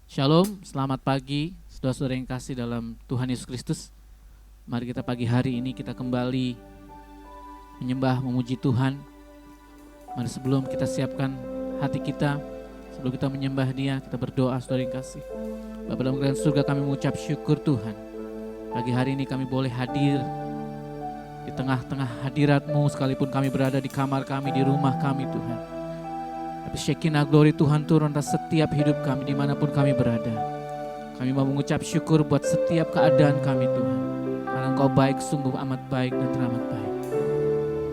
Shalom, selamat pagi saudara-saudara yang kasih dalam Tuhan Yesus Kristus. Mari kita pagi hari ini kita kembali menyembah, memuji Tuhan. Mari sebelum kita siapkan hati kita, sebelum kita menyembah Dia, kita berdoa saudara yang kasih. Bapa dalam kerajaan surga, kami mengucap syukur Tuhan. Pagi hari ini kami boleh hadir di tengah-tengah hadirat-Mu, sekalipun kami berada di kamar kami, di rumah kami Tuhan. Tapi Shekinah glory Tuhan turun atas setiap hidup kami dimanapun kami berada. Kami mau mengucap syukur buat setiap keadaan kami Tuhan. Karena Engkau baik, sungguh amat baik dan teramat baik.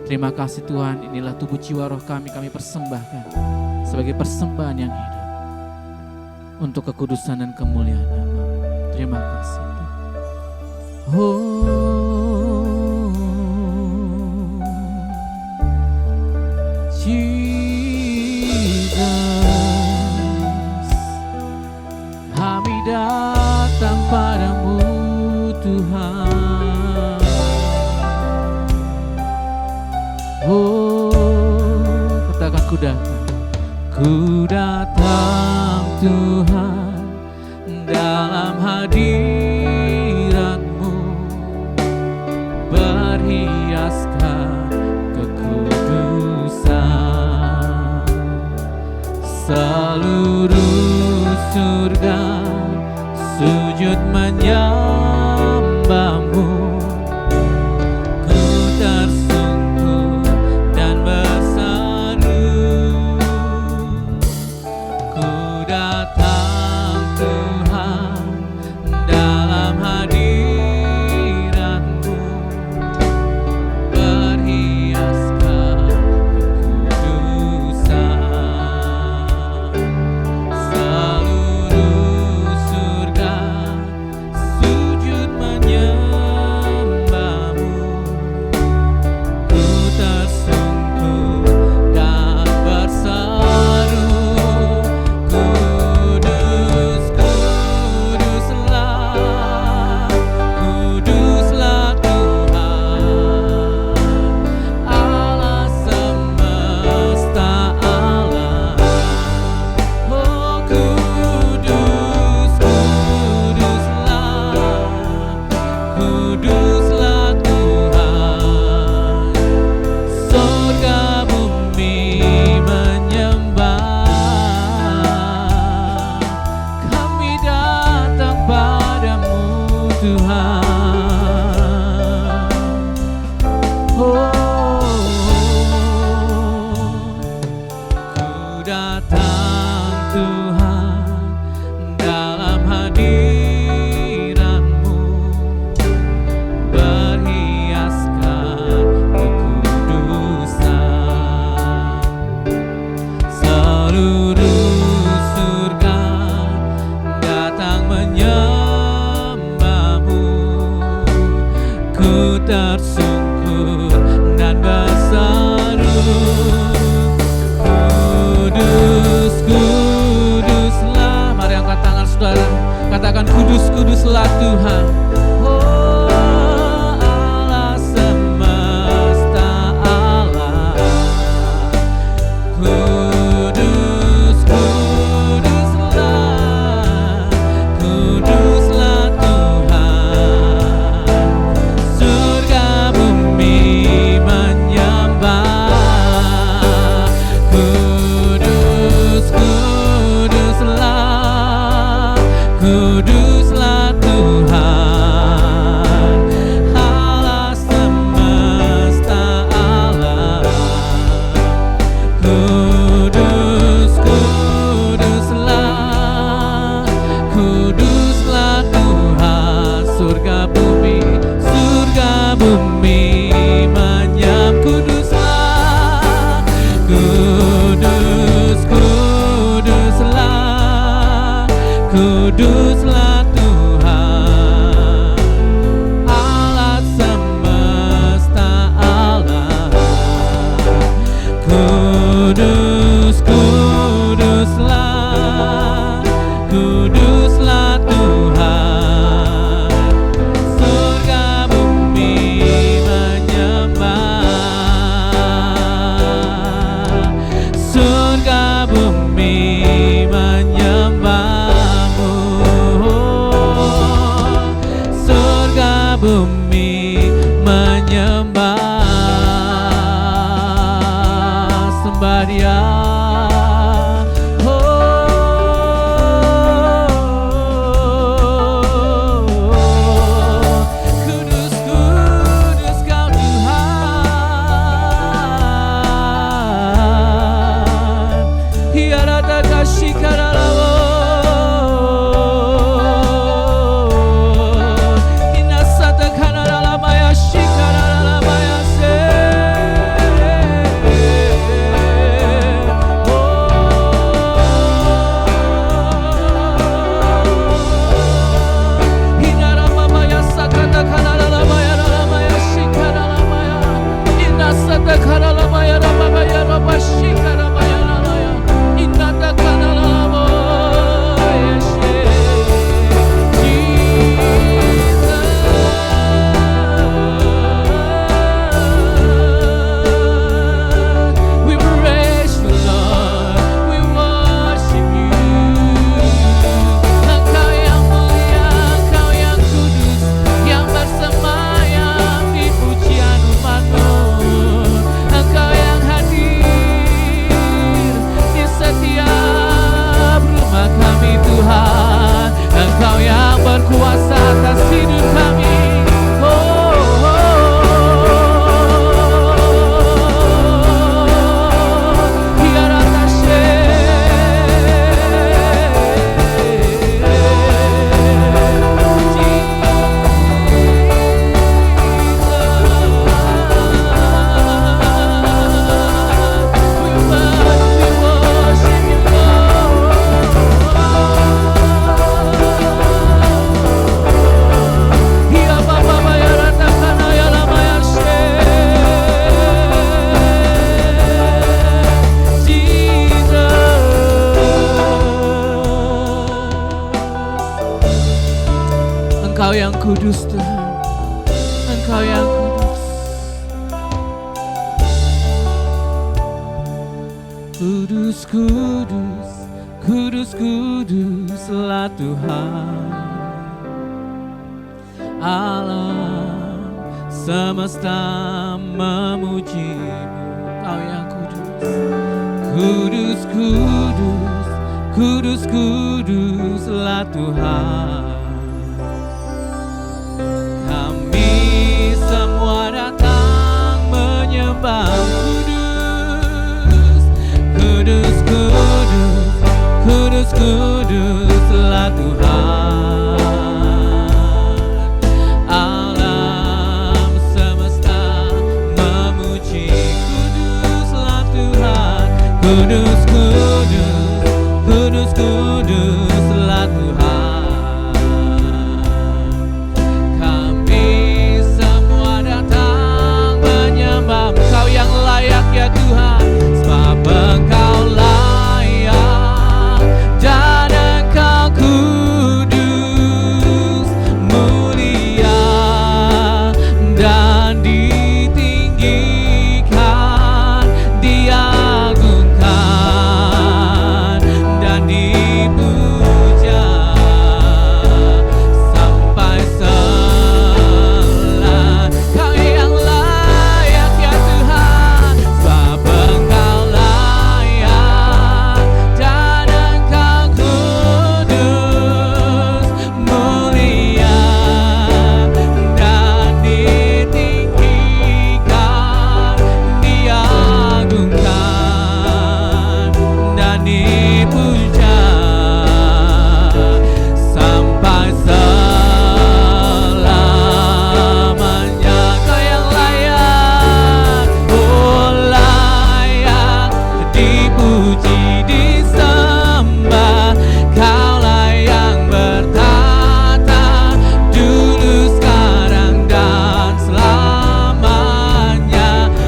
Terima kasih Tuhan, inilah tubuh jiwa roh kami persembahkan sebagai persembahan yang hidup untuk kekudusan dan kemuliaan nama-Mu. Terima kasih Tuhan. Kami datang padamu Tuhan. Katakan ku datang. Ku datang Tuhan dalam hadirat-Mu, berhiaskan kekudusan. Seluruh surga sujud menyembah-Mu. Ku tersungkur dan berseru, ku datang Tuhan dalam hadirat-Mu, berhiaskan kekudusan. Seluruh surga sujud menyembah-Mu. Ku tersungkur dan berseru, Kudus, Kuduslah, Kuduslah Tuhan, Allah semesta alam. Oh Kudus, Kuduslah Tuhan, surga bumi menyembah. Kami datang padamu Tuhan. Ku datang Tuhan dalam hadirat-Mu, berhiaskan kekudusan. Seluruh surga datang menyembah-Mu. Ku tersungkur dan berseru, Kudus, Kuduslah. Mari angkat tangan saudara, katakan Kudus, Kuduslah Tuhan. Oh Allah semesta alam. Kudus, Kuduslah, Kuduslah Tuhan, surga bumi menyembah. Kudus, Kuduslah, Kuduslah Tuhan, Allah semesta alam. Kudus, Kuduslah, Kuduslah Tuhan, surga bumi menyembah. Kuduslah, Kudus, Kuduslah, Kuduslah Tuhan, Allah semesta alam. Kudus, Kuduslah, Kuduslah Tuhan, surga bumi menyembah. Surga bumi menyembah-Mu. Engkau yang kudus Tuhan, Engkau yang kudus. Kudus, kudus, kudus, kuduslah Tuhan, alam semesta memuji-Mu. Engkau yang kudus. Kudus, kudus, kudus, kuduslah Tuhan. Kami semua datang menyembah. Kudus, kudus, kudus, kuduslah Tuhan, alam semesta memuji. Kuduslah Tuhan, kudus, kudus, kudus, kuduslah Tuhan. Kami semua datang menyembah. Engkau yang layak ya Tuhan, sebab Engkau layak dan Engkau kudus, mulia dan ditinggikan, diagungkan dan dipuja sampai selamanya. Kau yang layak ya Tuhan, sebab Engkau layak dan Engkau kudus, mulia dan ditinggikan, diagungkan dan dipuja sampai selamanya. Kau yang layak, oh layak dipuji, disembah. Kaulah yang bertata dulu, sekarang dan selamanya.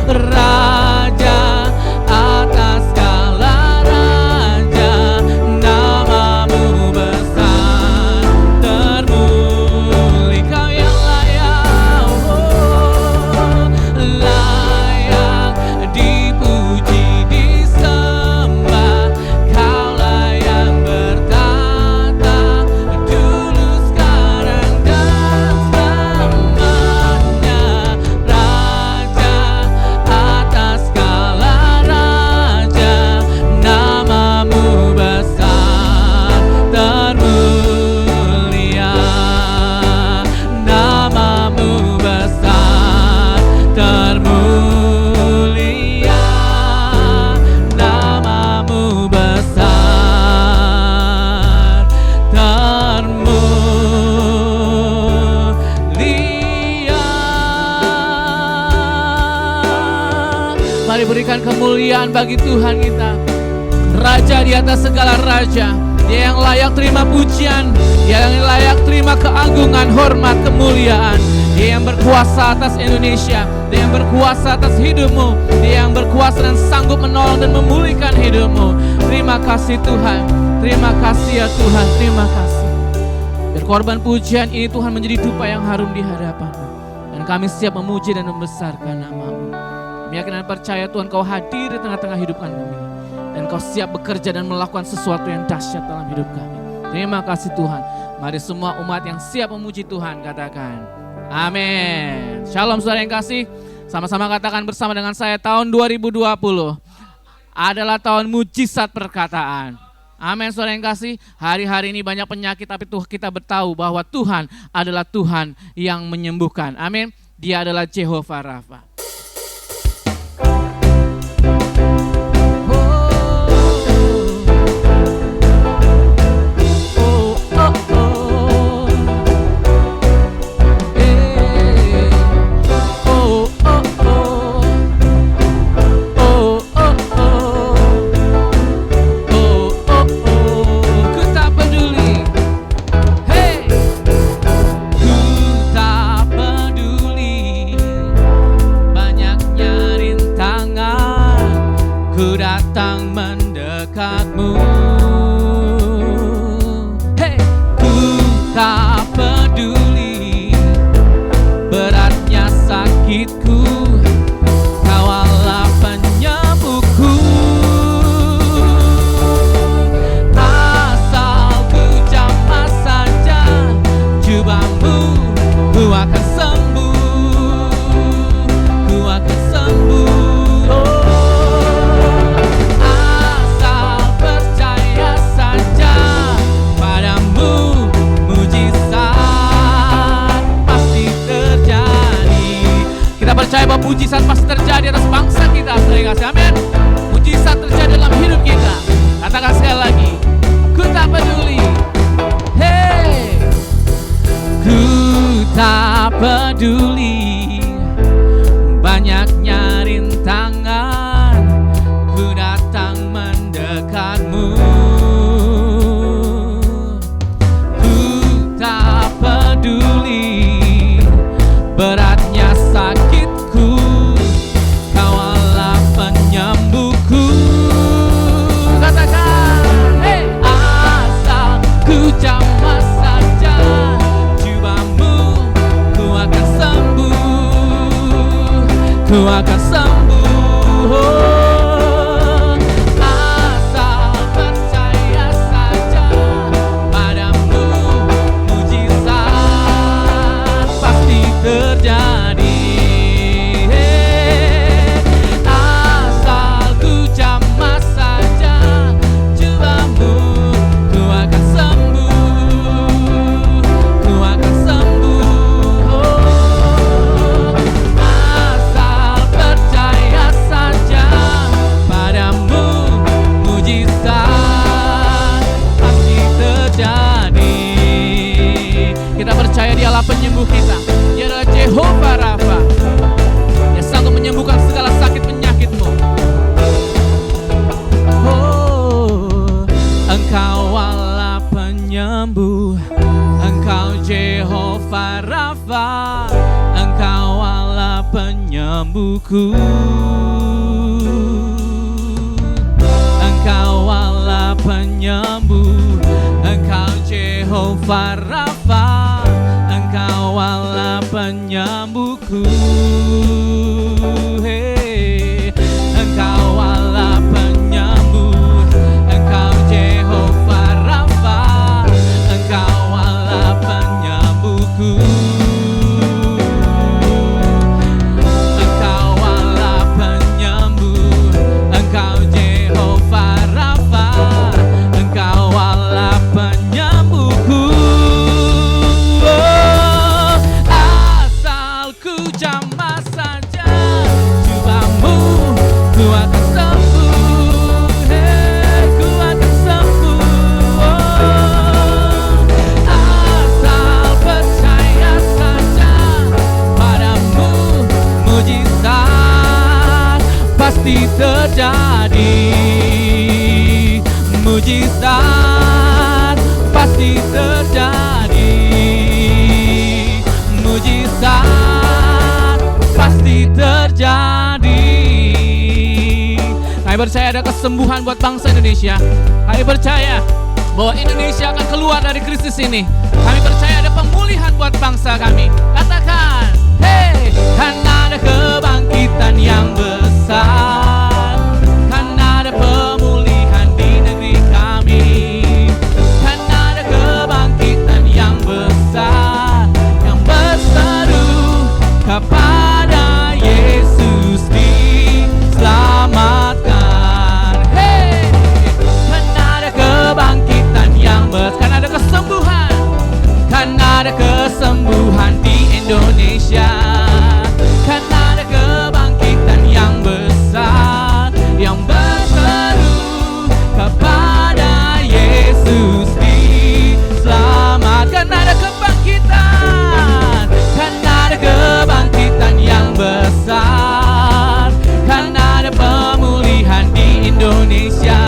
Raja atas segala raja, namamu besar termulia. Kau yang layak, oh, layak dipuji, disembah. Kaulah yang bertata dulu, sekarang dan selamanya. Raja atas segala raja, namamu besar termulia, namamu besar termulia, namamu besar termulia. Mari berikan kemuliaan bagi Tuhan kita, Raja di atas segala raja. Dia yang layak terima pujian, Dia yang layak terima keagungan, hormat, kemuliaan. Dia yang berkuasa atas Indonesia, Dia yang berkuasa atas hidupmu, Dia yang berkuasa dan sanggup menolong dan memulihkan hidupmu. Terima kasih Tuhan, terima kasih ya Tuhan, terima kasih. Biar korban pujian ini Tuhan menjadi dupa yang harum di hadapan-Mu, dan kami siap memuji dan membesarkan nama-Mu. Kami yakin dan percaya Tuhan Kau hadir di tengah-tengah hidup kami, dan Kau siap bekerja dan melakukan sesuatu yang dahsyat dalam hidup kami. Terima kasih Tuhan. Mari semua umat yang siap memuji Tuhan katakan amin. Shalom saudara yang kasih, sama-sama katakan bersama dengan saya, tahun 2020 adalah tahun mujizat perkataan. Amin saudara yang kasih, hari-hari ini banyak penyakit, tapi kita bertahu bahwa Tuhan adalah Tuhan yang menyembuhkan. Amin. Dia adalah Jehovah Rafa. kasih. Amin. Mujizat terjadi dalam hidup kita. Katakan sekali lagi, ku tak peduli. Hey, ku tak peduli banyaknya rintangan, ku datang mendekatmu. Ku tak peduli beratnya sakitku, kaulah penyembuhku. Katakan, hey, asal ku jamah saja jubahmu, ku akan sembuh, ku akan sembuh. Asal percaya saja padamu, mujizat pasti terjadi. Asal ku jamah saja jubahmu, ku akan sembuh, ku akan sembuh. Asal percaya saja padamu, mujizat pasti terjadi. Kita percaya Dialah penyembuh kita. Dia adalah Jehovah Rafa. Dia sanggup menyembuhkan segala sakit penyakitmu. Oh, Engkau Allah penyembuh, Engkau Jehovah Rafa, Engkau Allah penyembuhku. Engkau Allah penyembuh, Engkau Jehovah Rafa, Engkau Allah penyembuhku. Hey, Engkau Allah penyembuh, Engkau Jehovah Rafa, Engkau Allah penyembuhku. Engkau Allah penyembuh, Engkau Jehovah Rafa, Engkau Allah penyembuhku. Oh, asal ku jamah saja jubahmu, ku akan sembuh. Hey, ku akan sembuh. Oh, asal percaya saja padamu, mujizat pasti terjadi. Mujizat pasti terjadi. Mujizat pasti terjadi. Kami percaya ada kesembuhan buat bangsa Indonesia. Kami percaya bahwa Indonesia akan keluar dari krisis ini. Kami percaya ada pemulihan buat bangsa kami. Katakan, hey, karena ada kebangkitan yang besar, karena ada pemulihan di negeri kami, karena ada kebangkitan yang besar, yang berseru kepada Yesus diselamatkan. Hey, karena ada kebangkitan yang besar, karena ada kesembuhan, karena ada kesembuhan di Indonesia, karena ada kebangkitan yang besar, yang berseru kepada Yesus diselamatkan. Karena ada kebangkitan, karena ada kebangkitan yang besar, karena ada pemulihan di Indonesia,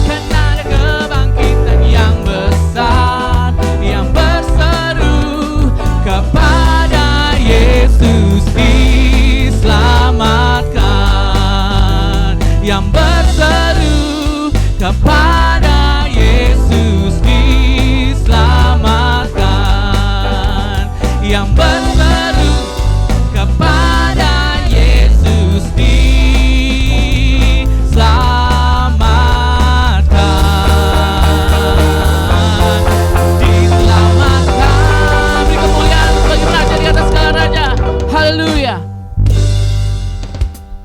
karena ada kebangkitan yang besar, yang berseru kepada Yesus diselamatkan, yang berseru kepada Yesus diselamatkan, yang berseru kepada Yesus diselamatkan. Diselamatkan. Beri kemuliaan bagi Raja di atas segala raja. Haleluya.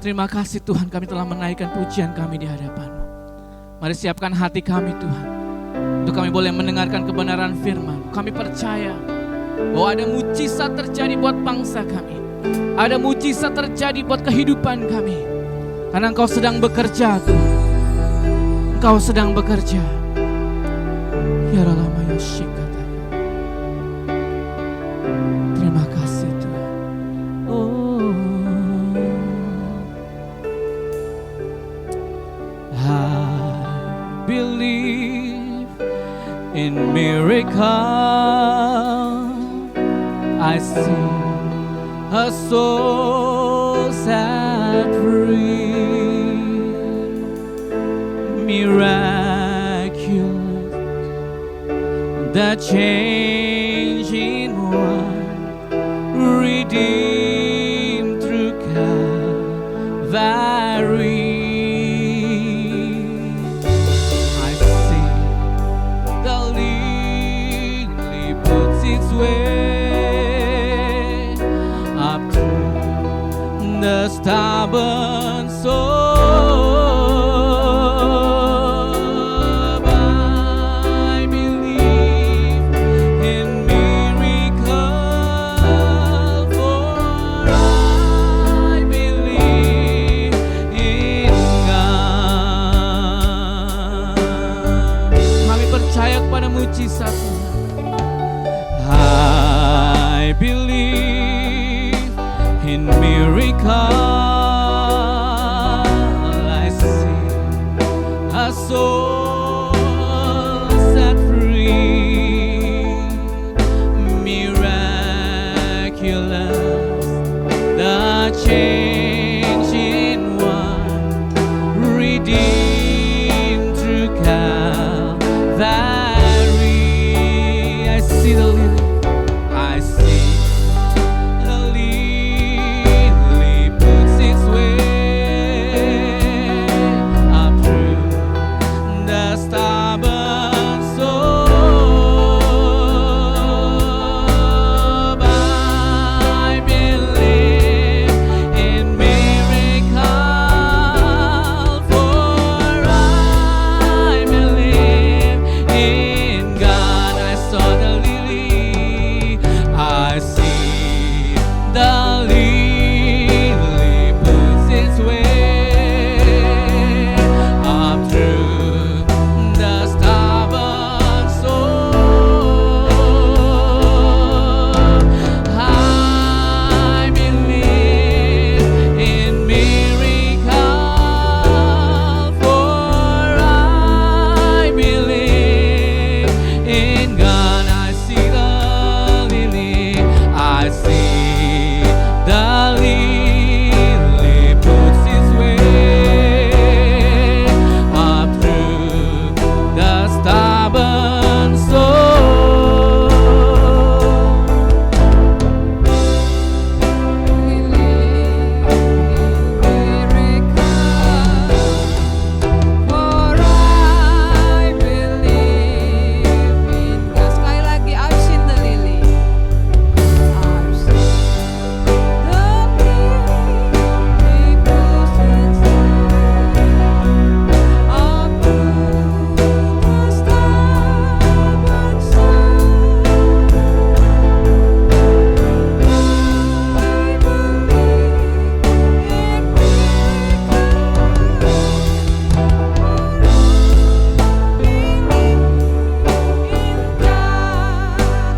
Terima kasih Tuhan, kami telah menaikkan pujian kami di hadapan-Mu. Mari siapkan hati kami Tuhan, untuk kami boleh mendengarkan kebenaran firman. Kami percaya bahwa ada mujizat terjadi buat bangsa kami, ada mujizat terjadi buat kehidupan kami. Karena Engkau sedang bekerja Tuhan. Engkau sedang bekerja. Ya Rama ya Shikata. Terima kasih Tuhan. Oh, I believe in miracle. I see a soul set free, miraculous, the changing one, redeemed through Calvary. I see the lily puts its way up to the stubborn soul. I believe in miracle, for I believe in God. Kami percaya kepada mujizat Tuhan. I believe in miracle. I see a soul set free, miraculous, the changing one, redeemed through Calvary. I see the lily, I see the lily puts its way up through the stubborn soul. I believe in miracle, for I believe in God. I saw the lily, I see the lily puts its way up through the stubborn soul. I believe in miracle, for I believe in God. I see the lily, I see the lily puts its way up through the stubborn soul. Sekali lagi, I've seen the lily. I've seen the lily puts its way up to the stubborn soul. I believe in God,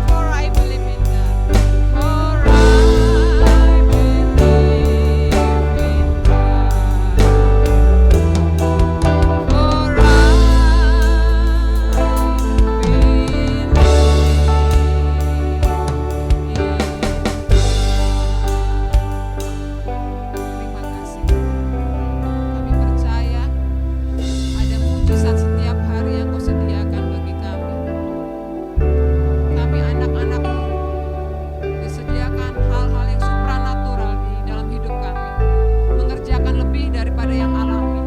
for I believe in God, for I believe in Terima kasih. Kami percaya ada mujizat setiap hari yang Kau sediakan bagi kami. Kami anak-anak-Mu disediakan hal-hal yang supranatural di dalam hidup kami, mengerjakan lebih daripada yang alami.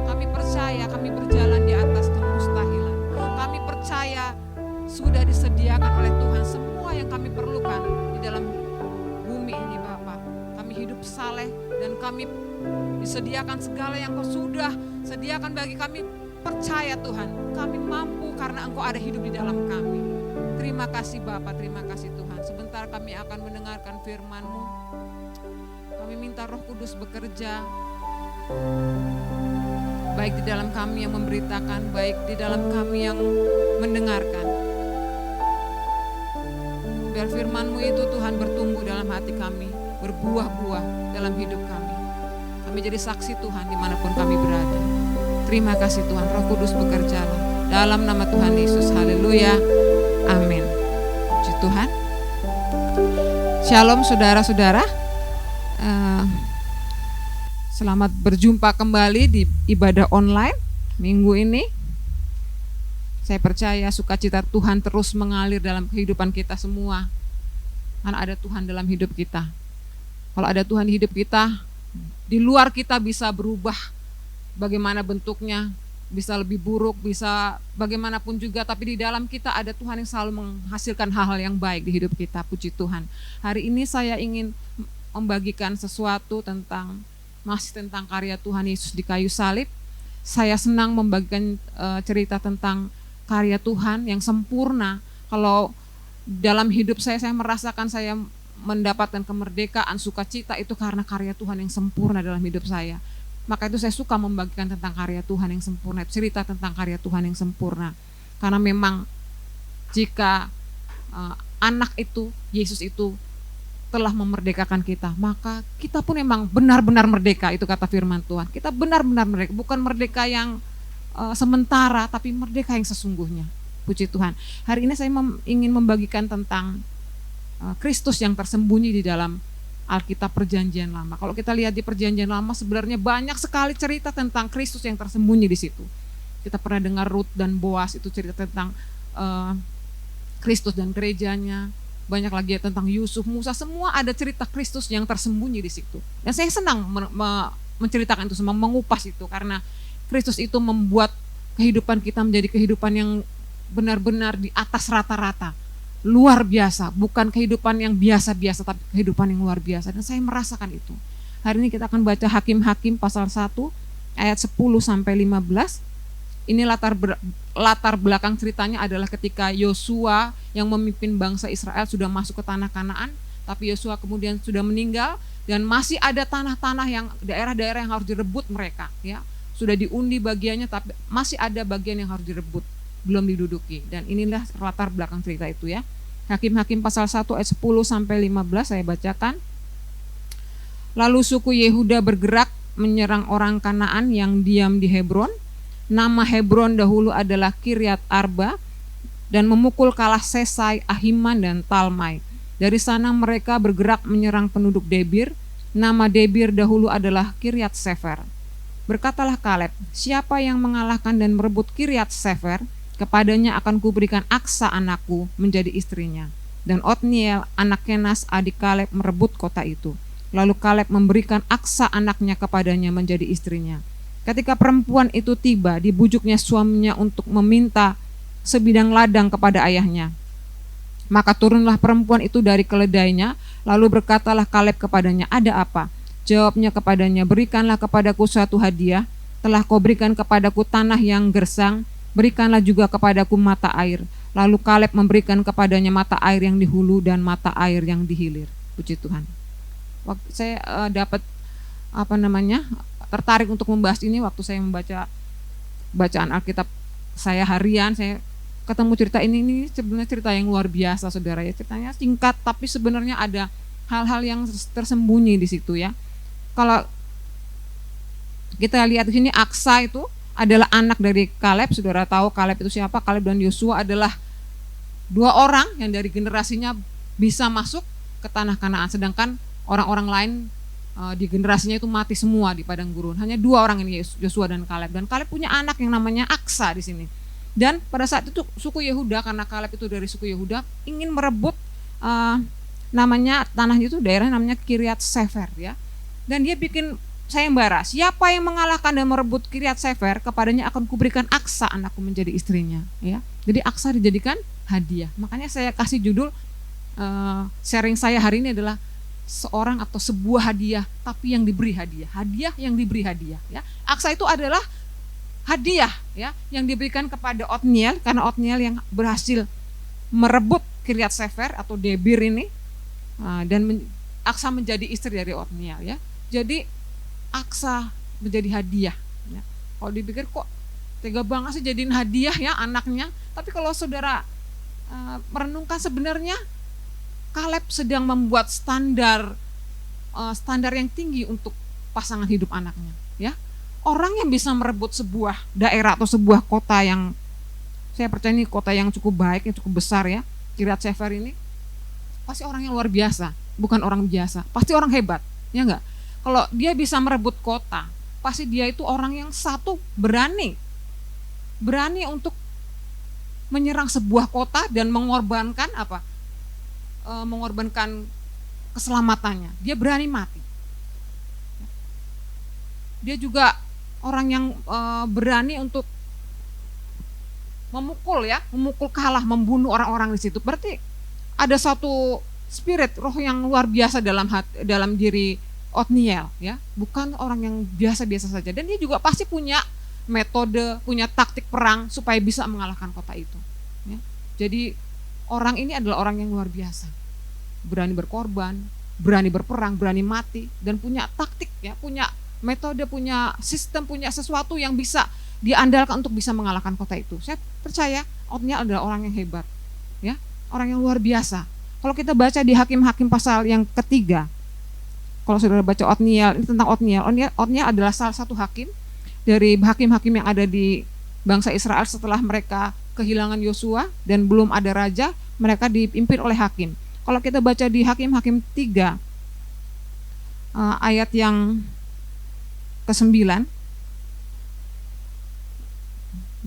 Kami percaya kami berjalan di atas kemustahilan. Kami percaya sudah disediakan oleh Tuhan semua yang kami perlukan di dalam bumi ini Bapa. Kami hidup saleh dan kami disediakan segala yang Kau sudah sediakan bagi kami. Percaya Tuhan, kami mampu karena Engkau ada hidup di dalam kami. Terima kasih Bapa, terima kasih Tuhan. Sebentar kami akan mendengarkan firman-Mu. Kami minta Roh Kudus bekerja baik di dalam kami yang memberitakan, baik di dalam kami yang mendengarkan. Biar firman-Mu itu Tuhan bertumbuh dalam hati kami, berbuah-buah dalam hidup kami. Kami jadi saksi Tuhan dimanapun kami berada. Terima kasih Tuhan, Roh Kudus bekerjalah. Dalam nama Tuhan Yesus, haleluya, amin. Puji Tuhan. Shalom saudara-saudara. Selamat berjumpa kembali di ibadah online minggu ini. Saya percaya sukacita Tuhan terus mengalir dalam kehidupan kita semua. Karena ada Tuhan dalam hidup kita. Kalau ada Tuhan di hidup kita, di luar kita bisa berubah bagaimana bentuknya, bisa lebih buruk, bisa bagaimanapun juga, tapi di dalam kita ada Tuhan yang selalu menghasilkan hal-hal yang baik di hidup kita. Puji Tuhan. Hari ini saya ingin membagikan sesuatu masih tentang karya Tuhan Yesus di kayu salib. Saya senang membagikan cerita tentang karya Tuhan yang sempurna. Kalau dalam hidup saya merasakan saya mendapatkan kemerdekaan, sukacita itu karena karya Tuhan yang sempurna dalam hidup saya. Maka itu saya suka membagikan tentang karya Tuhan yang sempurna, cerita tentang karya Tuhan yang sempurna. Karena memang jika anak itu, Yesus itu telah memerdekakan kita, maka kita pun memang benar-benar merdeka, itu kata firman Tuhan. Kita benar-benar merdeka, bukan merdeka yang sementara, tapi merdeka yang sesungguhnya. Puji Tuhan. Hari ini saya ingin membagikan tentang Kristus yang tersembunyi di dalam Alkitab Perjanjian Lama. Kalau kita lihat di Perjanjian Lama sebenarnya banyak sekali cerita tentang Kristus yang tersembunyi di situ. Kita pernah dengar Rut dan Boas, itu cerita tentang Kristus dan gerejanya. Banyak lagi tentang Yusuf, Musa, semua ada cerita Kristus yang tersembunyi di situ. Dan saya senang menceritakan itu semua, mengupas itu, karena Kristus itu membuat kehidupan kita menjadi kehidupan yang benar-benar di atas rata-rata, luar biasa, bukan kehidupan yang biasa-biasa, tapi kehidupan yang luar biasa. Dan saya merasakan itu. Hari ini kita akan baca Hakim-Hakim pasal 1 ayat 10 sampai 15. Ini latar belakang ceritanya adalah ketika Yosua yang memimpin bangsa Israel sudah masuk ke tanah Kanaan, tapi Yosua kemudian sudah meninggal dan masih ada tanah-tanah yang daerah-daerah yang harus direbut mereka, ya. Sudah diundi bagiannya, tapi masih ada bagian yang harus direbut, belum diduduki. Dan inilah latar belakang cerita itu, ya. Hakim-Hakim pasal 1 ayat 10 sampai 15 saya bacakan. Lalu suku Yehuda bergerak menyerang orang Kanaan yang diam di Hebron. Nama Hebron dahulu adalah Kiryat Arba, dan memukul kalah Sesai, Ahiman, dan Talmai. Dari sana mereka bergerak menyerang penduduk Debir. Nama Debir dahulu adalah Kiryat Sefer. Berkatalah Kaleb, siapa yang mengalahkan dan merebut Kiryat Sefer, kepadanya akan kuberikan Aksa anakku menjadi istrinya. Dan Otniel anak Kenas adik Kaleb merebut kota itu. Lalu Kaleb memberikan Aksa anaknya kepadanya menjadi istrinya. Ketika perempuan itu tiba, dibujuknya suaminya untuk meminta sebidang ladang kepada ayahnya. Maka turunlah perempuan itu dari keledainya, lalu berkatalah Kaleb kepadanya, ada apa? Jawabnya kepadanya, berikanlah kepadaku suatu hadiah, telah kau berikan kepadaku tanah yang gersang, berikanlah juga kepadaku mata air. Lalu Kaleb memberikan kepadanya mata air yang di hulu dan mata air yang di hilir. Puji Tuhan. Waktu saya dapat tertarik untuk membahas ini waktu saya membaca bacaan Alkitab saya harian. Saya ketemu cerita ini sebenarnya cerita yang luar biasa, saudara, ya. Ceritanya singkat tapi sebenarnya ada hal-hal yang tersembunyi di situ, ya. Kalau kita lihat di sini, Aksa itu adalah anak dari Kaleb. Saudara tahu Kaleb itu siapa? Kaleb dan Yosua adalah dua orang yang dari generasinya bisa masuk ke tanah Kanaan, sedangkan orang-orang lain di generasinya itu mati semua di padang gurun. Hanya dua orang ini, Yosua dan Kaleb. Dan Kaleb punya anak yang namanya Aksa di sini. Dan pada saat itu suku Yehuda, karena Kaleb itu dari suku Yehuda, ingin merebut namanya tanahnya itu, daerah namanya Kiryat Sefer, ya. Dan dia bikin sayembara, siapa yang mengalahkan dan merebut Kiryat Sefer, kepadanya akan kuberikan Aksa anakku menjadi istrinya, ya. Jadi Aksa dijadikan hadiah. Makanya saya kasih judul sharing saya hari ini adalah seorang atau sebuah hadiah, tapi yang diberi hadiah, hadiah yang diberi hadiah, ya. Aksa itu adalah hadiah, ya, yang diberikan kepada Otniel, karena Otniel yang berhasil merebut Kiryat Sefer atau Debir ini, dan Aksa menjadi istri dari Otniel, ya. Jadi Aksa menjadi hadiah. Ya. Kalau dipikir kok tega banget sih jadiin hadiah ya anaknya. Tapi kalau saudara merenungkan sebenarnya Kaleb sedang membuat standar yang tinggi untuk pasangan hidup anaknya. Ya, orang yang bisa merebut sebuah daerah atau sebuah kota yang saya percaya ini kota yang cukup baik, yang cukup besar ya, Kiryat Sefer ini pasti orang yang luar biasa, bukan orang biasa, pasti orang hebat, ya enggak? Kalau dia bisa merebut kota, pasti dia itu orang yang satu berani untuk menyerang sebuah kota dan mengorbankan apa? Mengorbankan keselamatannya. Dia berani mati. Dia juga orang yang berani untuk memukul kalah, membunuh orang-orang di situ. Berarti ada satu spirit, roh yang luar biasa dalam diri Otniel, ya, bukan orang yang biasa-biasa saja. Dan dia juga pasti punya metode, punya taktik perang supaya bisa mengalahkan kota itu. Ya. Jadi orang ini adalah orang yang luar biasa, berani berkorban, berani berperang, berani mati, dan punya taktik, ya, punya metode, punya sistem, punya sesuatu yang bisa diandalkan untuk bisa mengalahkan kota itu. Saya percaya Otniel adalah orang yang hebat, ya, orang yang luar biasa. Kalau kita baca di Hakim-Hakim pasal yang ketiga, kalau saudara baca Otniel, ini tentang Otniel. Otniel adalah salah satu hakim dari hakim-hakim yang ada di bangsa Israel setelah mereka kehilangan Yosua dan belum ada raja, mereka dipimpin oleh hakim. Kalau kita baca di Hakim-Hakim 3 ayat yang ke-9,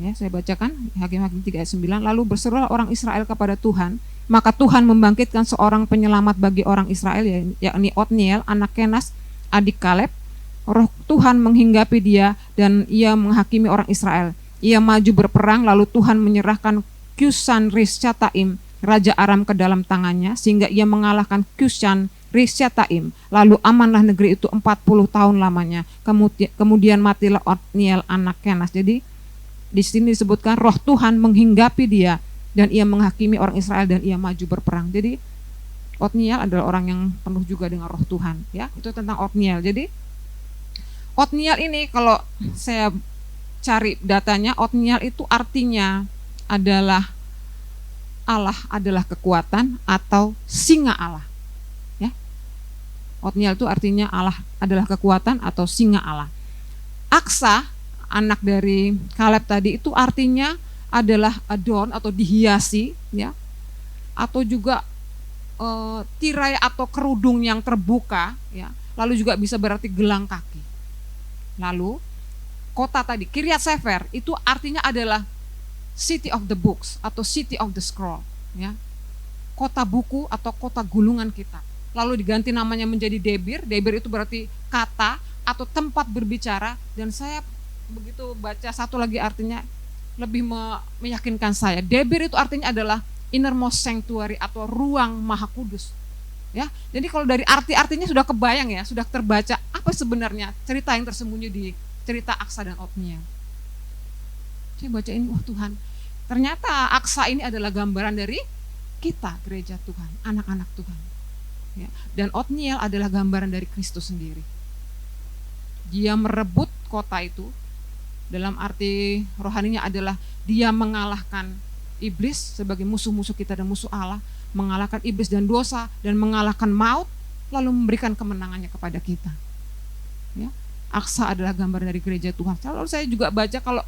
ya, saya bacakan Hakim-Hakim 3 ayat 9. Lalu berserulah orang Israel kepada Tuhan, maka Tuhan membangkitkan seorang penyelamat bagi orang Israel, yakni Otniel anak Kenas adik Kaleb. Roh Tuhan menghinggapi dia dan ia menghakimi orang Israel. Ia maju berperang, lalu Tuhan menyerahkan Kushan Riscataim raja Aram ke dalam tangannya, sehingga ia mengalahkan Kushan Riscataim. Lalu amanlah negeri itu 40 tahun lamanya. Kemudian matilah Otniel anak Kenas. Jadi di sini disebutkan roh Tuhan menghinggapi dia dan ia menghakimi orang Israel dan ia maju berperang. Jadi Otniel adalah orang yang penuh juga dengan roh Tuhan, ya. Itu tentang Otniel. Jadi Otniel ini kalau saya cari datanya, Otniel itu artinya adalah Allah adalah kekuatan atau singa Allah, ya. Otniel itu artinya Allah adalah kekuatan atau singa Allah. Aksa, anak dari Kaleb tadi, itu artinya adalah adorn atau dihiasi, ya, atau juga tirai atau kerudung yang terbuka, ya. Lalu juga bisa berarti gelang kaki. Lalu kota tadi Kiryat Sefer itu artinya adalah city of the books atau city of the scroll, ya. Kota buku atau kota gulungan kitab. Lalu diganti namanya menjadi Debir. Debir itu berarti kata atau tempat berbicara. Dan saya begitu baca satu lagi artinya lebih meyakinkan saya. Debir itu artinya adalah innermost sanctuary atau ruang maha kudus, ya. Jadi kalau dari arti-artinya sudah kebayang, ya, sudah terbaca apa sebenarnya cerita yang tersembunyi di cerita Aksa dan Otniel. Saya baca ini, wah Tuhan, ternyata Aksa ini adalah gambaran dari kita, gereja Tuhan, anak-anak Tuhan, ya. Dan Otniel adalah gambaran dari Kristus sendiri. Dia merebut kota itu, dalam arti rohaninya adalah dia mengalahkan iblis sebagai musuh-musuh kita dan musuh Allah, mengalahkan iblis dan dosa dan mengalahkan maut, lalu memberikan kemenangannya kepada kita, ya. Aksa adalah gambar dari gereja Tuhan. Lalu saya juga baca kalau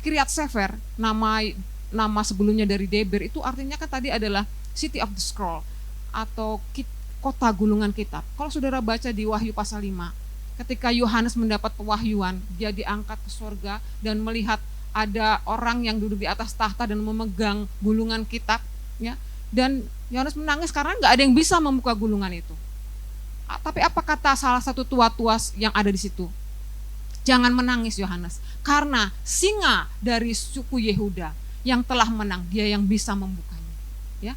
Kiryat Sefer, nama sebelumnya dari Debir, itu artinya kan tadi adalah city of the scroll atau kota gulungan kitab. Kalau saudara baca di Wahyu pasal 5, ketika Yohanes mendapat pewahyuan, dia diangkat ke surga dan melihat ada orang yang duduk di atas tahta dan memegang gulungan kitab, ya. Dan Yohanes menangis karena nggak ada yang bisa membuka gulungan itu. Tapi apa kata salah satu tua-tua yang ada di situ? Jangan menangis Yohanes, karena singa dari suku Yehuda yang telah menang, dia yang bisa membukanya, ya.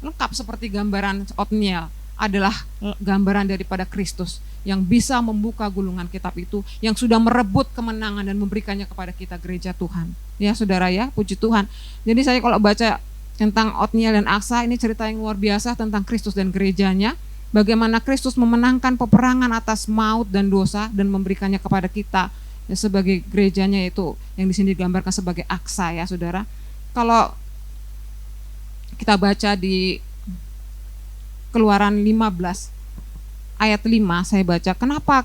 Lengkap seperti gambaran Otniel adalah gambaran daripada Kristus yang bisa membuka gulungan kitab itu, yang sudah merebut kemenangan dan memberikannya kepada kita, gereja Tuhan, ya saudara, ya, puji Tuhan. Jadi saya kalau baca tentang Otniel dan Aksa, ini cerita yang luar biasa tentang Kristus dan gerejanya, bagaimana Kristus memenangkan peperangan atas maut dan dosa dan memberikannya kepada kita ya, sebagai gerejanya, itu yang di sini digambarkan sebagai aksa ya saudara. Kalau kita baca di Keluaran 15 ayat 5, saya baca, kenapa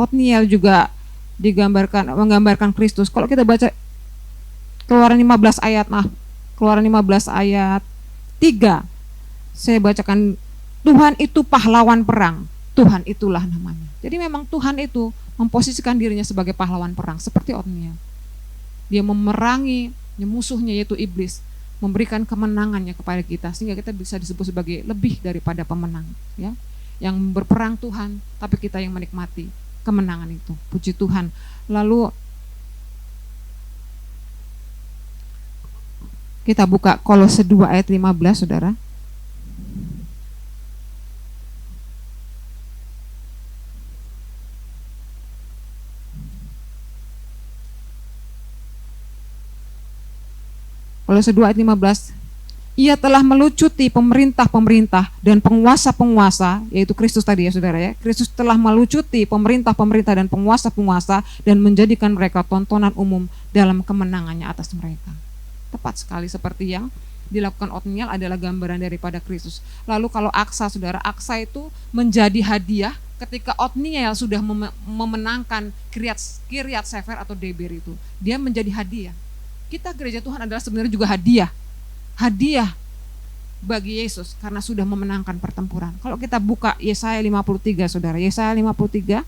Otniel juga menggambarkan Kristus. Kalau kita baca Keluaran 15 ayat 3, saya bacakan, Tuhan itu pahlawan perang, Tuhan itulah namanya. Jadi memang Tuhan itu memposisikan dirinya sebagai pahlawan perang seperti Otniel. Dia memerangi musuhnya yaitu iblis, memberikan kemenangannya kepada kita sehingga kita bisa disebut sebagai lebih daripada pemenang ya. Yang berperang Tuhan, tapi kita yang menikmati kemenangan itu. Puji Tuhan. Lalu kita buka Kolose 2 ayat 15 saudara. Kolose 2 ayat 15, ia telah melucuti pemerintah-pemerintah dan penguasa-penguasa, yaitu Kristus tadi ya saudara ya. Kristus telah melucuti pemerintah-pemerintah dan penguasa-penguasa dan menjadikan mereka tontonan umum dalam kemenangannya atas mereka. Tepat sekali seperti yang dilakukan Otniel adalah gambaran daripada Kristus. Lalu kalau aksa saudara, aksa itu menjadi hadiah ketika Otniel sudah memenangkan Kiryat Sefer atau Deber itu. Dia menjadi hadiah. Kita gereja Tuhan adalah sebenarnya juga hadiah bagi Yesus karena sudah memenangkan pertempuran. Kalau kita buka Yesaya 53 saudara, Yesaya 53,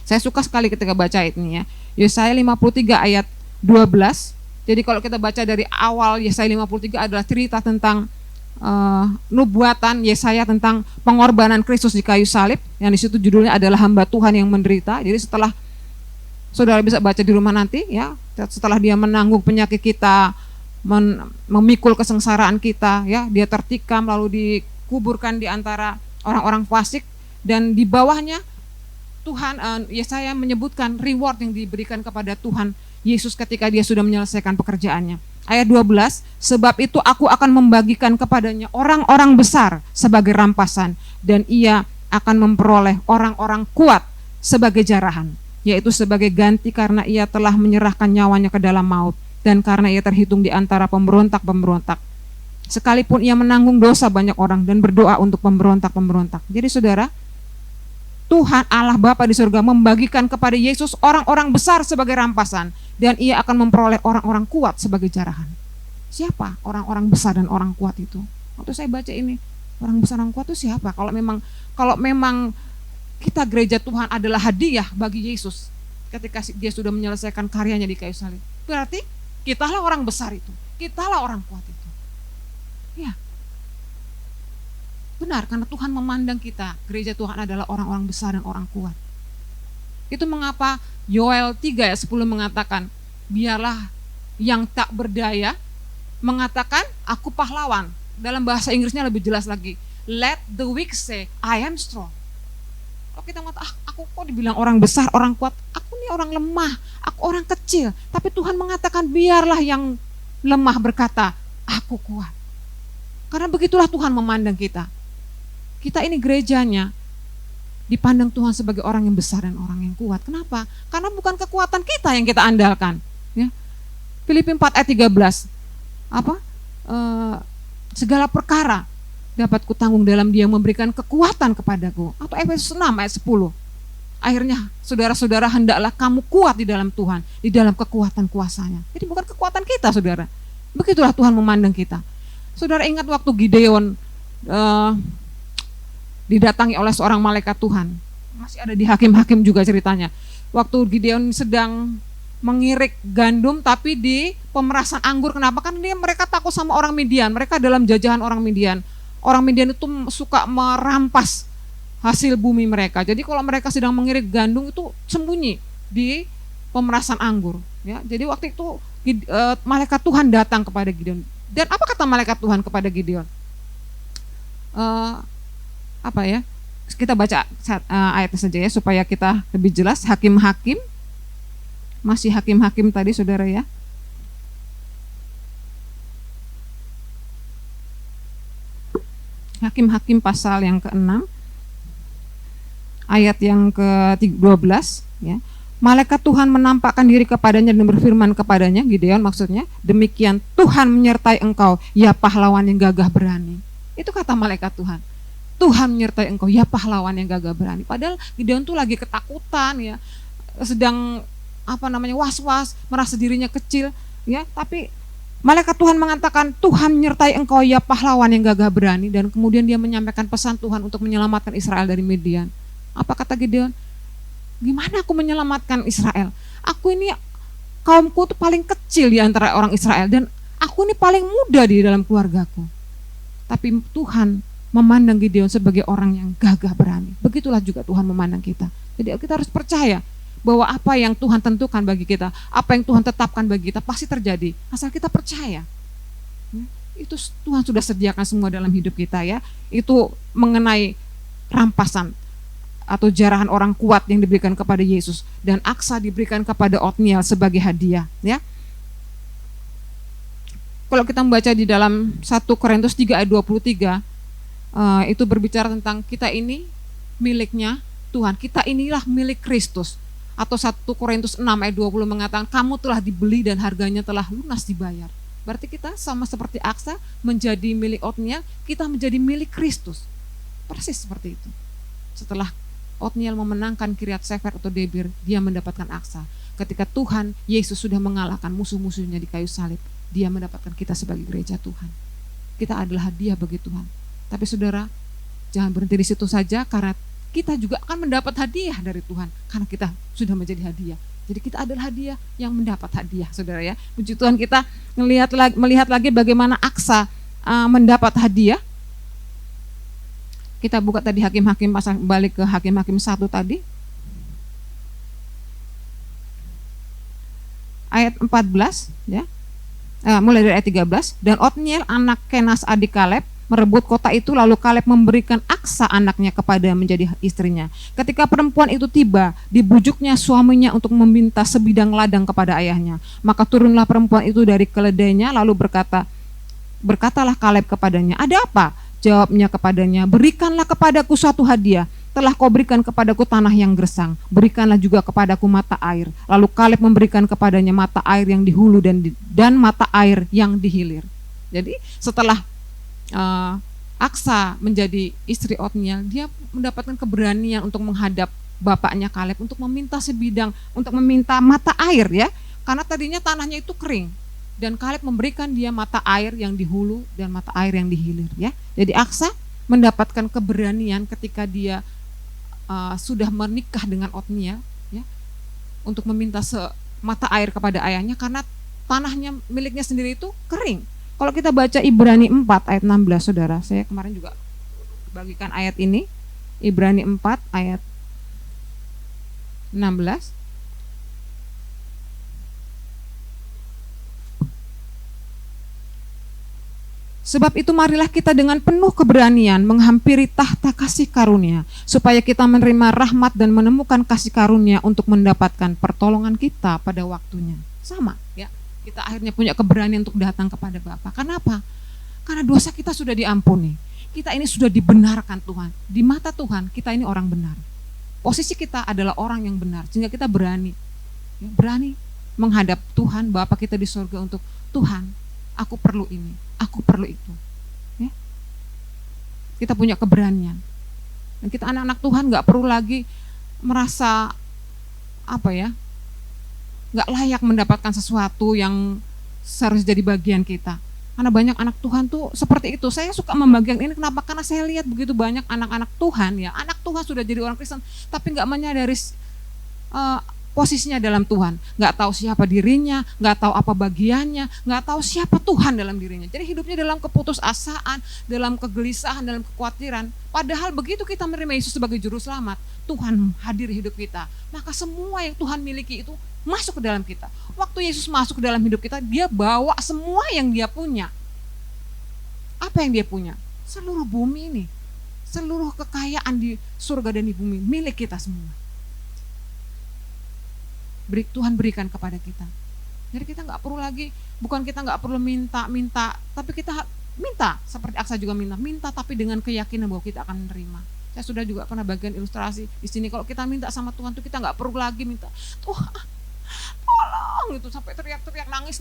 saya suka sekali ketika baca ini ya, Yesaya 53 ayat 12. Jadi kalau kita baca dari awal Yesaya 53 adalah cerita tentang nubuatan Yesaya tentang pengorbanan Kristus di kayu salib, yang di situ judulnya adalah hamba Tuhan yang menderita. Jadi setelah saudara bisa baca di rumah nanti ya, setelah dia menanggung penyakit kita, memikul kesengsaraan kita ya, dia tertikam lalu dikuburkan di antara orang-orang fasik, dan di bawahnya Tuhan Yesaya menyebutkan reward yang diberikan kepada Tuhan Yesus ketika dia sudah menyelesaikan pekerjaannya. Ayat 12, sebab itu aku akan membagikan kepadanya orang-orang besar sebagai rampasan, dan ia akan memperoleh orang-orang kuat sebagai jarahan, yaitu sebagai ganti karena ia telah menyerahkan nyawanya ke dalam maut, dan karena ia terhitung di antara pemberontak-pemberontak. Sekalipun ia menanggung dosa banyak orang dan berdoa untuk pemberontak-pemberontak. Jadi saudara, Tuhan Allah Bapa di surga membagikan kepada Yesus orang-orang besar sebagai rampasan, dan ia akan memperoleh orang-orang kuat sebagai jarahan. Siapa orang-orang besar dan orang kuat itu? Waktu saya baca ini, orang besar dan orang kuat itu siapa? Kalau memang kita gereja Tuhan adalah hadiah bagi Yesus ketika dia sudah menyelesaikan karyanya di kayu salib, berarti kitalah orang besar itu, kitalah orang kuat itu. Ya, benar, karena Tuhan memandang kita, gereja Tuhan adalah orang-orang besar dan orang kuat. Itu mengapa Yoel 3 ayat 10 mengatakan, biarlah yang tak berdaya mengatakan aku pahlawan. Dalam bahasa Inggrisnya lebih jelas lagi, let the weak say I am strong. Kalau kita mengatakan, aku kok dibilang orang besar, orang kuat, aku nih orang lemah, aku orang kecil. Tapi Tuhan mengatakan biarlah yang lemah berkata, aku kuat. Karena begitulah Tuhan memandang kita. Kita ini gerejanya dipandang Tuhan sebagai orang yang besar dan orang yang kuat. Kenapa? Karena bukan kekuatan kita yang kita andalkan. Ya. Filipi 4 ayat 13. Segala perkara dapat kutanggung dalam Dia memberikan kekuatan kepadaku. Atau Efesus 6 ayat 10. Akhirnya saudara-saudara hendaklah kamu kuat di dalam Tuhan, di dalam kekuatan kuasanya. Jadi bukan kekuatan kita saudara. Begitulah Tuhan memandang kita. Saudara ingat waktu Gideon didatangi oleh seorang malaikat Tuhan. Masih ada di Hakim-Hakim juga ceritanya. Waktu Gideon sedang mengirik gandum tapi di pemerasan anggur. Kenapa? Kan mereka takut sama orang Midian. Mereka dalam jajahan orang Midian. Orang Midian itu suka merampas hasil bumi mereka. Jadi kalau mereka sedang mengirik gandum itu sembunyi di pemerasan anggur. Ya, jadi waktu itu malaikat Tuhan datang kepada Gideon. Dan apa kata malaikat Tuhan kepada Gideon? Kita baca ayatnya saja ya supaya kita lebih jelas. Hakim-Hakim, masih Hakim-Hakim tadi saudara ya. Hakim-Hakim pasal yang ke-6 ayat yang ke-12 ya. Malaikat Tuhan menampakkan diri kepadanya dan berfirman kepadanya, Gideon maksudnya, demikian Tuhan menyertai engkau, ya pahlawan yang gagah berani. Itu kata malaikat Tuhan. Tuhan menyertai engkau, ya pahlawan yang gagah berani. Padahal Gideon tuh lagi ketakutan ya, sedang was-was, merasa dirinya kecil ya, tapi malaikat Tuhan mengatakan Tuhan menyertai engkau, ya pahlawan yang gagah berani, dan kemudian dia menyampaikan pesan Tuhan untuk menyelamatkan Israel dari Midian. Apa kata Gideon? Gimana aku menyelamatkan Israel? Aku ini, kaumku tuh paling kecil di antara orang Israel, dan aku ini paling muda di dalam keluargaku. Tapi Tuhan memandang Gideon sebagai orang yang gagah berani. Begitulah juga Tuhan memandang kita. Jadi kita harus percaya bahwa apa yang Tuhan tentukan bagi kita, apa yang Tuhan tetapkan bagi kita pasti terjadi, asal kita percaya. Itu Tuhan sudah sediakan semua dalam hidup kita ya. Itu mengenai rampasan atau jarahan orang kuat yang diberikan kepada Yesus, dan Aksa diberikan kepada Otniel sebagai hadiah ya. Kalau kita membaca di dalam 1 Korintus 3 ayat 23, itu berbicara tentang kita ini miliknya Tuhan, kita inilah milik Kristus. Atau 1 Korintus 6 ayat 20 mengatakan kamu telah dibeli dan harganya telah lunas dibayar. Berarti kita sama seperti Aksa menjadi milik Otniel, kita menjadi milik Kristus. Persis seperti itu. Setelah Otniel memenangkan Kiryat Sefer atau Debir, dia mendapatkan Aksa. Ketika Tuhan Yesus sudah mengalahkan musuh-musuhnya di kayu salib, dia mendapatkan kita sebagai gereja Tuhan. Kita adalah hadiah bagi Tuhan. Tapi saudara, jangan berhenti di situ saja, karena kita juga akan mendapat hadiah dari Tuhan, karena kita sudah menjadi hadiah. Jadi kita adalah hadiah yang mendapat hadiah, saudara ya. Puji Tuhan, kita melihat lagi bagaimana Aksa mendapat hadiah. Kita buka tadi Hakim-Hakim, pasal balik ke Hakim-Hakim 1 tadi. Ayat 14 ya. Mulai dari ayat 13, dan Otniel anak Kenas adik Kaleb merebut kota itu, lalu Kaleb memberikan Aksa anaknya kepada menjadi istrinya. Ketika perempuan itu tiba, dibujuknya suaminya untuk meminta sebidang ladang kepada ayahnya. Maka turunlah perempuan itu dari keledainya, lalu berkatalah Kaleb kepadanya, ada apa? Jawabnya kepadanya, berikanlah kepadaku suatu hadiah. Telah kau berikan kepadaku tanah yang gersang, berikanlah juga kepadaku mata air. Lalu Kaleb memberikan kepadanya mata air yang di hulu dan mata air yang di hilir. Jadi setelah Aksa menjadi istri Otniel, dia mendapatkan keberanian untuk menghadap bapaknya Kaleb untuk meminta sebidang, untuk meminta mata air ya. Karena tadinya tanahnya itu kering, dan Kaleb memberikan dia mata air yang di hulu dan mata air yang di hilir ya. Jadi Aksa mendapatkan keberanian ketika dia sudah menikah dengan Otniel ya, untuk meminta mata air kepada ayahnya, karena tanahnya miliknya sendiri itu kering. Kalau kita baca Ibrani 4 ayat 16, saudara, saya kemarin juga bagikan ayat ini, Ibrani 4 ayat 16. Sebab itu marilah kita dengan penuh keberanian menghampiri tahta kasih karunia, supaya kita menerima rahmat dan menemukan kasih karunia untuk mendapatkan pertolongan kita pada waktunya. Sama ya, kita akhirnya punya keberanian untuk datang kepada Bapa. Kenapa? Karena dosa kita sudah diampuni. Kita ini sudah dibenarkan Tuhan. Di mata Tuhan kita ini orang benar. Posisi kita adalah orang yang benar, sehingga kita berani menghadap Tuhan Bapa kita di surga untuk Tuhan, aku perlu ini, aku perlu itu ya. Kita punya keberanian, dan kita anak-anak Tuhan gak perlu lagi merasa gak layak mendapatkan sesuatu yang seharusnya jadi bagian kita. Karena banyak anak Tuhan tuh seperti itu. Saya suka membagikan ini, kenapa? Karena saya lihat begitu banyak anak-anak Tuhan ya, anak Tuhan sudah jadi orang Kristen, tapi gak menyadari posisinya dalam Tuhan, nggak tahu siapa dirinya, nggak tahu apa bagiannya, nggak tahu siapa Tuhan dalam dirinya. Jadi hidupnya dalam keputusasaan, dalam kegelisahan, dalam kekhawatiran. Padahal begitu kita menerima Yesus sebagai juru selamat, Tuhan hadir hidup kita, maka semua yang Tuhan miliki itu masuk ke dalam kita. Waktu Yesus masuk ke dalam hidup kita, dia bawa semua yang dia punya. Apa yang dia punya? Seluruh bumi ini, seluruh kekayaan di surga dan di bumi milik kita semua. Tuhan berikan kepada kita. Jadi kita nggak perlu lagi, bukan kita nggak perlu minta, tapi kita minta, seperti Aksa juga minta tapi dengan keyakinan bahwa kita akan menerima. Saya sudah juga pernah bagian ilustrasi di sini, kalau kita minta sama Tuhan tuh kita nggak perlu lagi minta, Tuhan tolong itu sampai teriak-teriak nangis,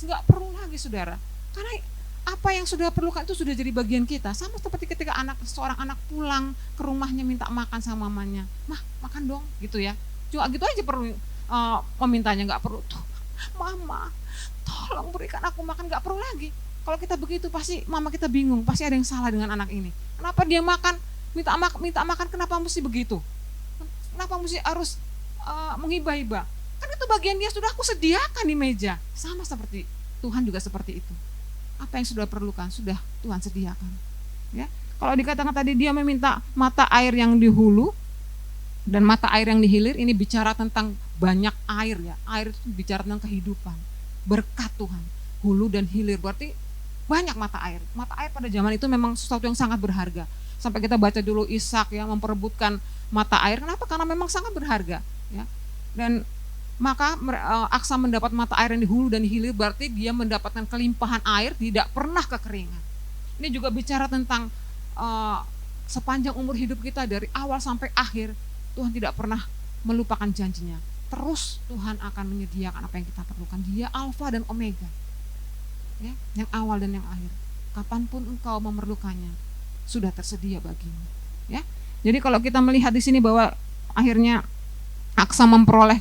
nggak perlu lagi saudara. Karena apa yang sudah perlukan itu sudah jadi bagian kita. Sama seperti ketika seorang anak pulang ke rumahnya minta makan sama mamanya, mah makan dong gitu ya. Cuma gitu aja perlu memintanya, nggak perlu tuh mama tolong berikan aku makan, nggak perlu lagi. Kalau kita begitu pasti mama kita bingung, pasti ada yang salah dengan anak ini. Kenapa dia makan minta makan, kenapa mesti begitu? Kenapa mesti harus menghibah-hibah? Kan itu bagian dia sudah aku sediakan di meja. Sama seperti Tuhan juga seperti itu. Apa yang sudah perlukan sudah Tuhan sediakan. Ya, kalau dikatakan tadi dia meminta mata air yang di hulu dan mata air yang di hilir, ini bicara tentang banyak air ya. Air itu bicara tentang kehidupan, berkat Tuhan. Hulu dan hilir berarti banyak mata air. Mata air pada zaman itu memang sesuatu yang sangat berharga. Sampai kita baca dulu Ishak yang memperebutkan mata air. Kenapa? Karena memang sangat berharga. Ya. Dan maka Aksa mendapat mata air yang di hulu dan di hilir, berarti dia mendapatkan kelimpahan air, tidak pernah kekeringan. Ini juga bicara tentang sepanjang umur hidup kita dari awal sampai akhir, Tuhan tidak pernah melupakan janjinya. Terus Tuhan akan menyediakan apa yang kita perlukan. Dia Alfa dan Omega, ya, yang awal dan yang akhir. Kapanpun engkau memerlukannya, sudah tersedia bagimu. Ya, jadi kalau kita melihat di sini bahwa akhirnya Aksa memperoleh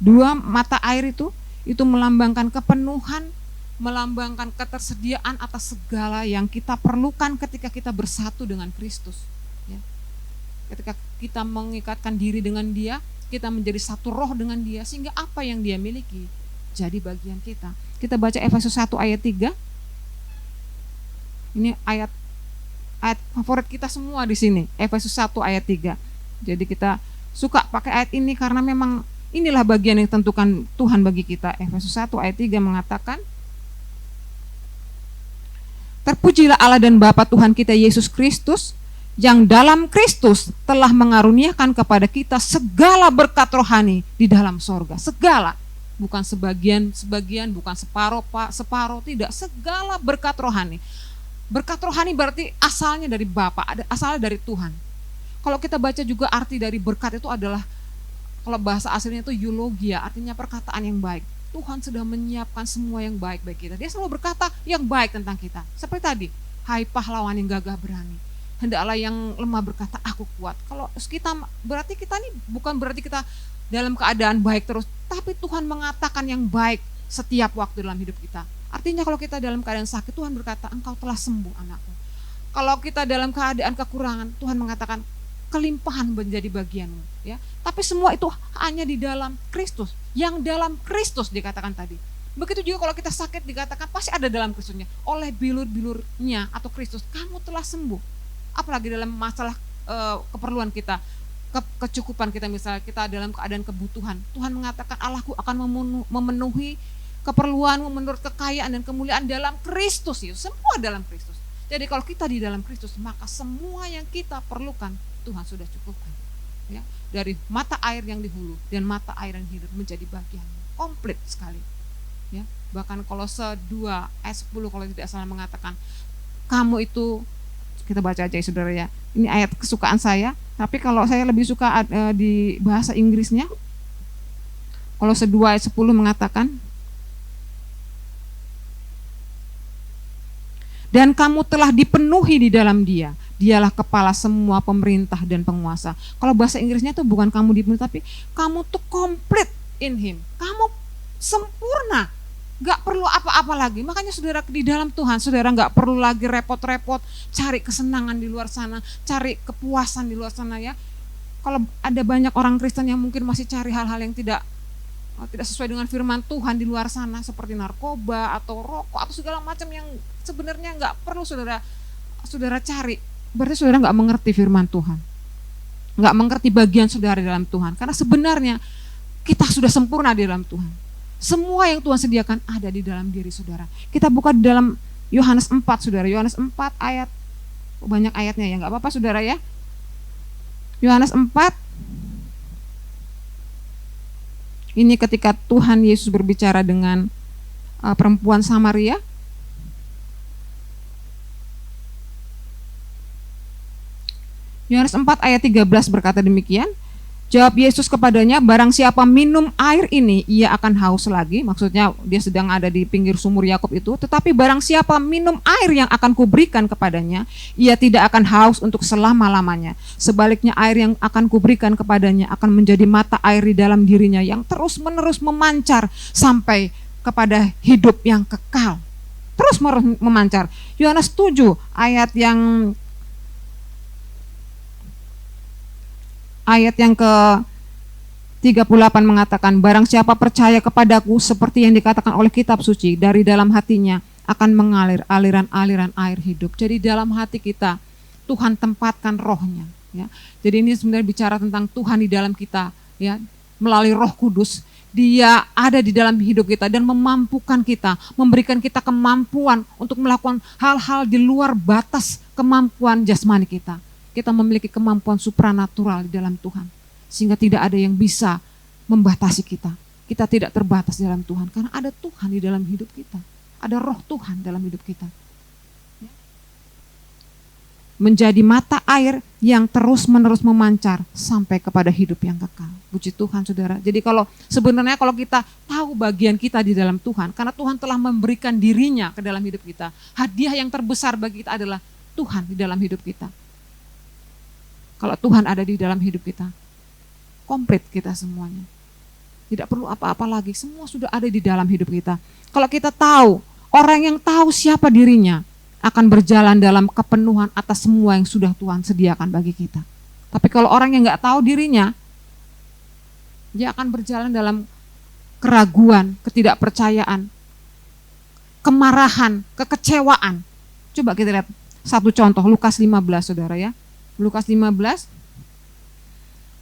2 mata air itu melambangkan kepenuhan, melambangkan ketersediaan atas segala yang kita perlukan ketika kita bersatu dengan Kristus. Ya. Ketika kita mengikatkan diri dengan Dia, kita menjadi satu roh dengan Dia, sehingga apa yang Dia miliki jadi bagian kita. Kita baca Efesus 1 ayat 3. Ini ayat favorit kita semua di sini, Efesus 1 ayat 3. Jadi kita suka pakai ayat ini karena memang inilah bagian yang ditentukan Tuhan bagi kita. Efesus 1 ayat 3 mengatakan, terpujilah Allah dan Bapa Tuhan kita Yesus Kristus, yang dalam Kristus telah mengaruniakan kepada kita segala berkat rohani di dalam sorga. Segala, bukan sebagian, bukan separuh, tidak, segala berkat rohani. Berkat rohani berarti asalnya dari Bapa, asalnya dari Tuhan. Kalau kita baca juga arti dari berkat itu adalah, kalau bahasa aslinya itu eulogia, artinya perkataan yang baik. Tuhan sudah menyiapkan semua yang baik bagi kita. Dia selalu berkata yang baik tentang kita. Seperti tadi, hai pahlawan yang gagah berani, hendaklah yang lemah berkata aku kuat. Kalau kita, berarti kita ini bukan berarti kita dalam keadaan baik terus, tapi Tuhan mengatakan yang baik setiap waktu dalam hidup kita. Artinya kalau kita dalam keadaan sakit, Tuhan berkata engkau telah sembuh anakku. Kalau kita dalam keadaan kekurangan, Tuhan mengatakan kelimpahan menjadi bagianmu, ya. Tapi semua itu hanya di dalam Kristus. Yang dalam Kristus dikatakan tadi. Begitu juga kalau kita sakit dikatakan pasti ada dalam Kristusnya. Oleh bilur-bilurnya atau Kristus kamu telah sembuh. Apalagi dalam masalah keperluan kita, kecukupan kita, misalnya kita dalam keadaan kebutuhan, Tuhan mengatakan Allahku akan memenuhi keperluanmu menurut kekayaan dan kemuliaan dalam Kristus. Itu semua dalam Kristus. Jadi kalau kita di dalam Kristus, maka semua yang kita perlukan Tuhan sudah cukupkan. Ya, dari mata air yang di hulu dan mata air yang hilir menjadi bagian komplit sekali. Ya, bahkan Kolose 2 ayat 10 kalau tidak salah mengatakan kamu itu, kita baca aja ya saudara ya. Ini ayat kesukaan saya, tapi kalau saya lebih suka di bahasa Inggrisnya. Kolose 2 ayat 10 mengatakan, dan kamu telah dipenuhi di dalam Dia. Dialah kepala semua pemerintah dan penguasa. Kalau bahasa Inggrisnya tuh bukan kamu dipenuhi, tapi kamu tuh complete in Him. Kamu sempurna, gak perlu apa-apa lagi. Makanya saudara di dalam Tuhan, saudara gak perlu lagi repot-repot cari kesenangan di luar sana, cari kepuasan di luar sana ya. Kalau ada banyak orang Kristen yang mungkin masih cari hal-hal yang tidak sesuai dengan firman Tuhan di luar sana, seperti narkoba atau rokok atau segala macam yang sebenarnya gak perlu saudara cari. Berarti saudara gak mengerti firman Tuhan, gak mengerti bagian saudara dalam Tuhan. Karena sebenarnya kita sudah sempurna di dalam Tuhan. Semua yang Tuhan sediakan ada di dalam diri saudara. Kita buka di dalam Yohanes 4 saudara. Yohanes 4 ayat, banyak ayatnya ya, gak apa-apa saudara ya. Yohanes 4, ini ketika Tuhan Yesus berbicara dengan perempuan Samaria. Yohanes 4 ayat 13 berkata demikian. Jawab Yesus kepadanya, barang siapa minum air ini, ia akan haus lagi. Maksudnya dia sedang ada di pinggir sumur Yakub itu. Tetapi barang siapa minum air yang akan kuberikan kepadanya, ia tidak akan haus untuk selama-lamanya. Sebaliknya air yang akan kuberikan kepadanya akan menjadi mata air di dalam dirinya yang terus-menerus memancar sampai kepada hidup yang kekal. Terus-menerus memancar. Yohanes 7 ayat yang ke-38 mengatakan, barang siapa percaya kepadaku seperti yang dikatakan oleh kitab suci, dari dalam hatinya akan mengalir aliran-aliran air hidup. Jadi dalam hati kita Tuhan tempatkan rohnya, ya. Jadi ini sebenarnya bicara tentang Tuhan di dalam kita, ya, melalui Roh Kudus. Dia ada di dalam hidup kita dan memampukan kita, memberikan kita kemampuan untuk melakukan hal-hal di luar batas kemampuan jasmani kita. Kita memiliki kemampuan supranatural di dalam Tuhan. Sehingga tidak ada yang bisa membatasi kita. Kita tidak terbatas di dalam Tuhan. Karena ada Tuhan di dalam hidup kita. Ada roh Tuhan dalam hidup kita. Menjadi mata air yang terus-menerus memancar sampai kepada hidup yang kekal. Puji Tuhan, saudara. Jadi sebenarnya kalau kita tahu bagian kita di dalam Tuhan, karena Tuhan telah memberikan dirinya ke dalam hidup kita, hadiah yang terbesar bagi kita adalah Tuhan di dalam hidup kita. Kalau Tuhan ada di dalam hidup kita, komplit kita semuanya. Tidak perlu apa-apa lagi, semua sudah ada di dalam hidup kita. Kalau kita tahu, orang yang tahu siapa dirinya akan berjalan dalam kepenuhan atas semua yang sudah Tuhan sediakan bagi kita. Tapi kalau orang yang nggak tahu dirinya, dia akan berjalan dalam keraguan, ketidakpercayaan, kemarahan, kekecewaan. Coba kita lihat satu contoh, Lukas 15, saudara ya. Lukas 15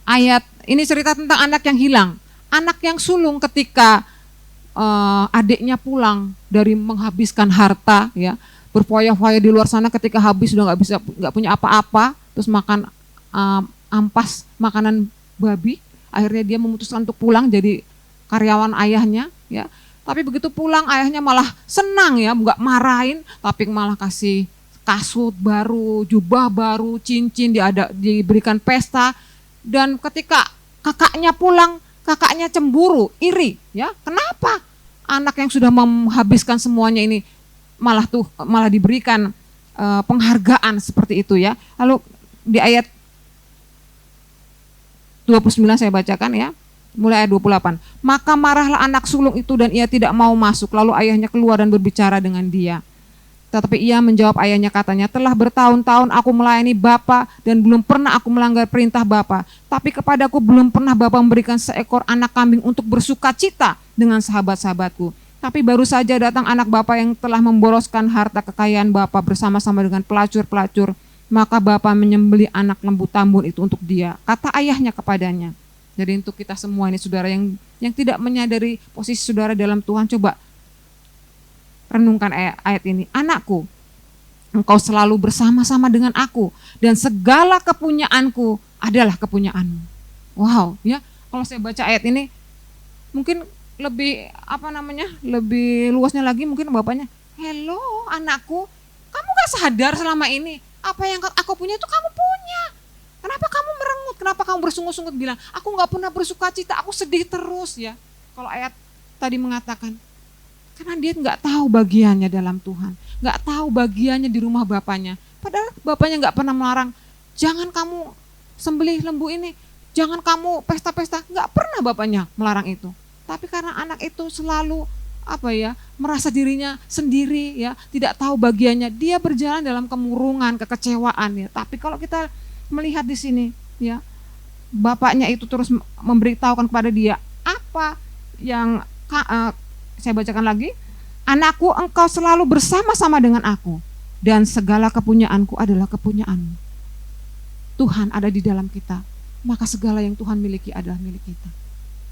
ayat ini cerita tentang anak yang hilang. Anak yang sulung ketika adiknya pulang dari menghabiskan harta, ya, berfoya-foya di luar sana, ketika habis sudah nggak punya apa-apa, terus makan ampas makanan babi. Akhirnya dia memutuskan untuk pulang jadi karyawan ayahnya, ya. Tapi begitu pulang ayahnya malah senang, ya, nggak marahin, tapi malah kasih kasut baru, jubah baru, cincin, diberikan pesta. Dan ketika kakaknya pulang, kakaknya cemburu, iri, ya. Kenapa anak yang sudah menghabiskan semuanya ini malah diberikan penghargaan seperti itu, ya. Lalu di ayat 29 saya bacakan, ya. Mulai ayat 28. Maka marahlah anak sulung itu dan ia tidak mau masuk. Lalu ayahnya keluar dan berbicara dengan dia. Tetapi ia menjawab ayahnya, katanya, telah bertahun-tahun aku melayani Bapa dan belum pernah aku melanggar perintah Bapa. Tapi kepadaku belum pernah Bapa memberikan seekor anak kambing untuk bersukacita dengan sahabat-sahabatku. Tapi baru saja datang anak Bapa yang telah memboroskan harta kekayaan Bapa bersama-sama dengan pelacur-pelacur. Maka Bapa menyembelih anak lembu tambun itu untuk dia, kata ayahnya kepadanya. Jadi untuk kita semua ini, saudara, yang tidak menyadari posisi saudara dalam Tuhan, coba renungkan ayat ini. Anakku, engkau selalu bersama-sama dengan aku dan segala kepunyaanku adalah kepunyaanmu. Wow, ya. Kalau saya baca ayat ini mungkin lebih lebih luasnya lagi, mungkin bapaknya, hello anakku, kamu gak sadar selama ini apa yang aku punya itu kamu punya. Kenapa kamu merengut? Kenapa kamu bersungut-sungut bilang aku gak pernah bersuka cita, aku sedih terus, ya. Kalau ayat tadi mengatakan, karena dia nggak tahu bagiannya dalam Tuhan, nggak tahu bagiannya di rumah bapaknya. Padahal bapaknya nggak pernah melarang, jangan kamu sembelih lembu ini, jangan kamu pesta-pesta, nggak pernah bapaknya melarang itu. Tapi karena anak itu selalu merasa dirinya sendiri, ya, tidak tahu bagiannya, dia berjalan dalam kemurungan, kekecewaan, ya. Tapi kalau kita melihat di sini, ya, bapaknya itu terus memberitahukan kepada dia apa yang saya bacakan lagi, anakku, engkau selalu bersama-sama dengan aku dan segala kepunyaanku adalah kepunyaanmu. Tuhan ada di dalam kita, maka segala yang Tuhan miliki adalah milik kita.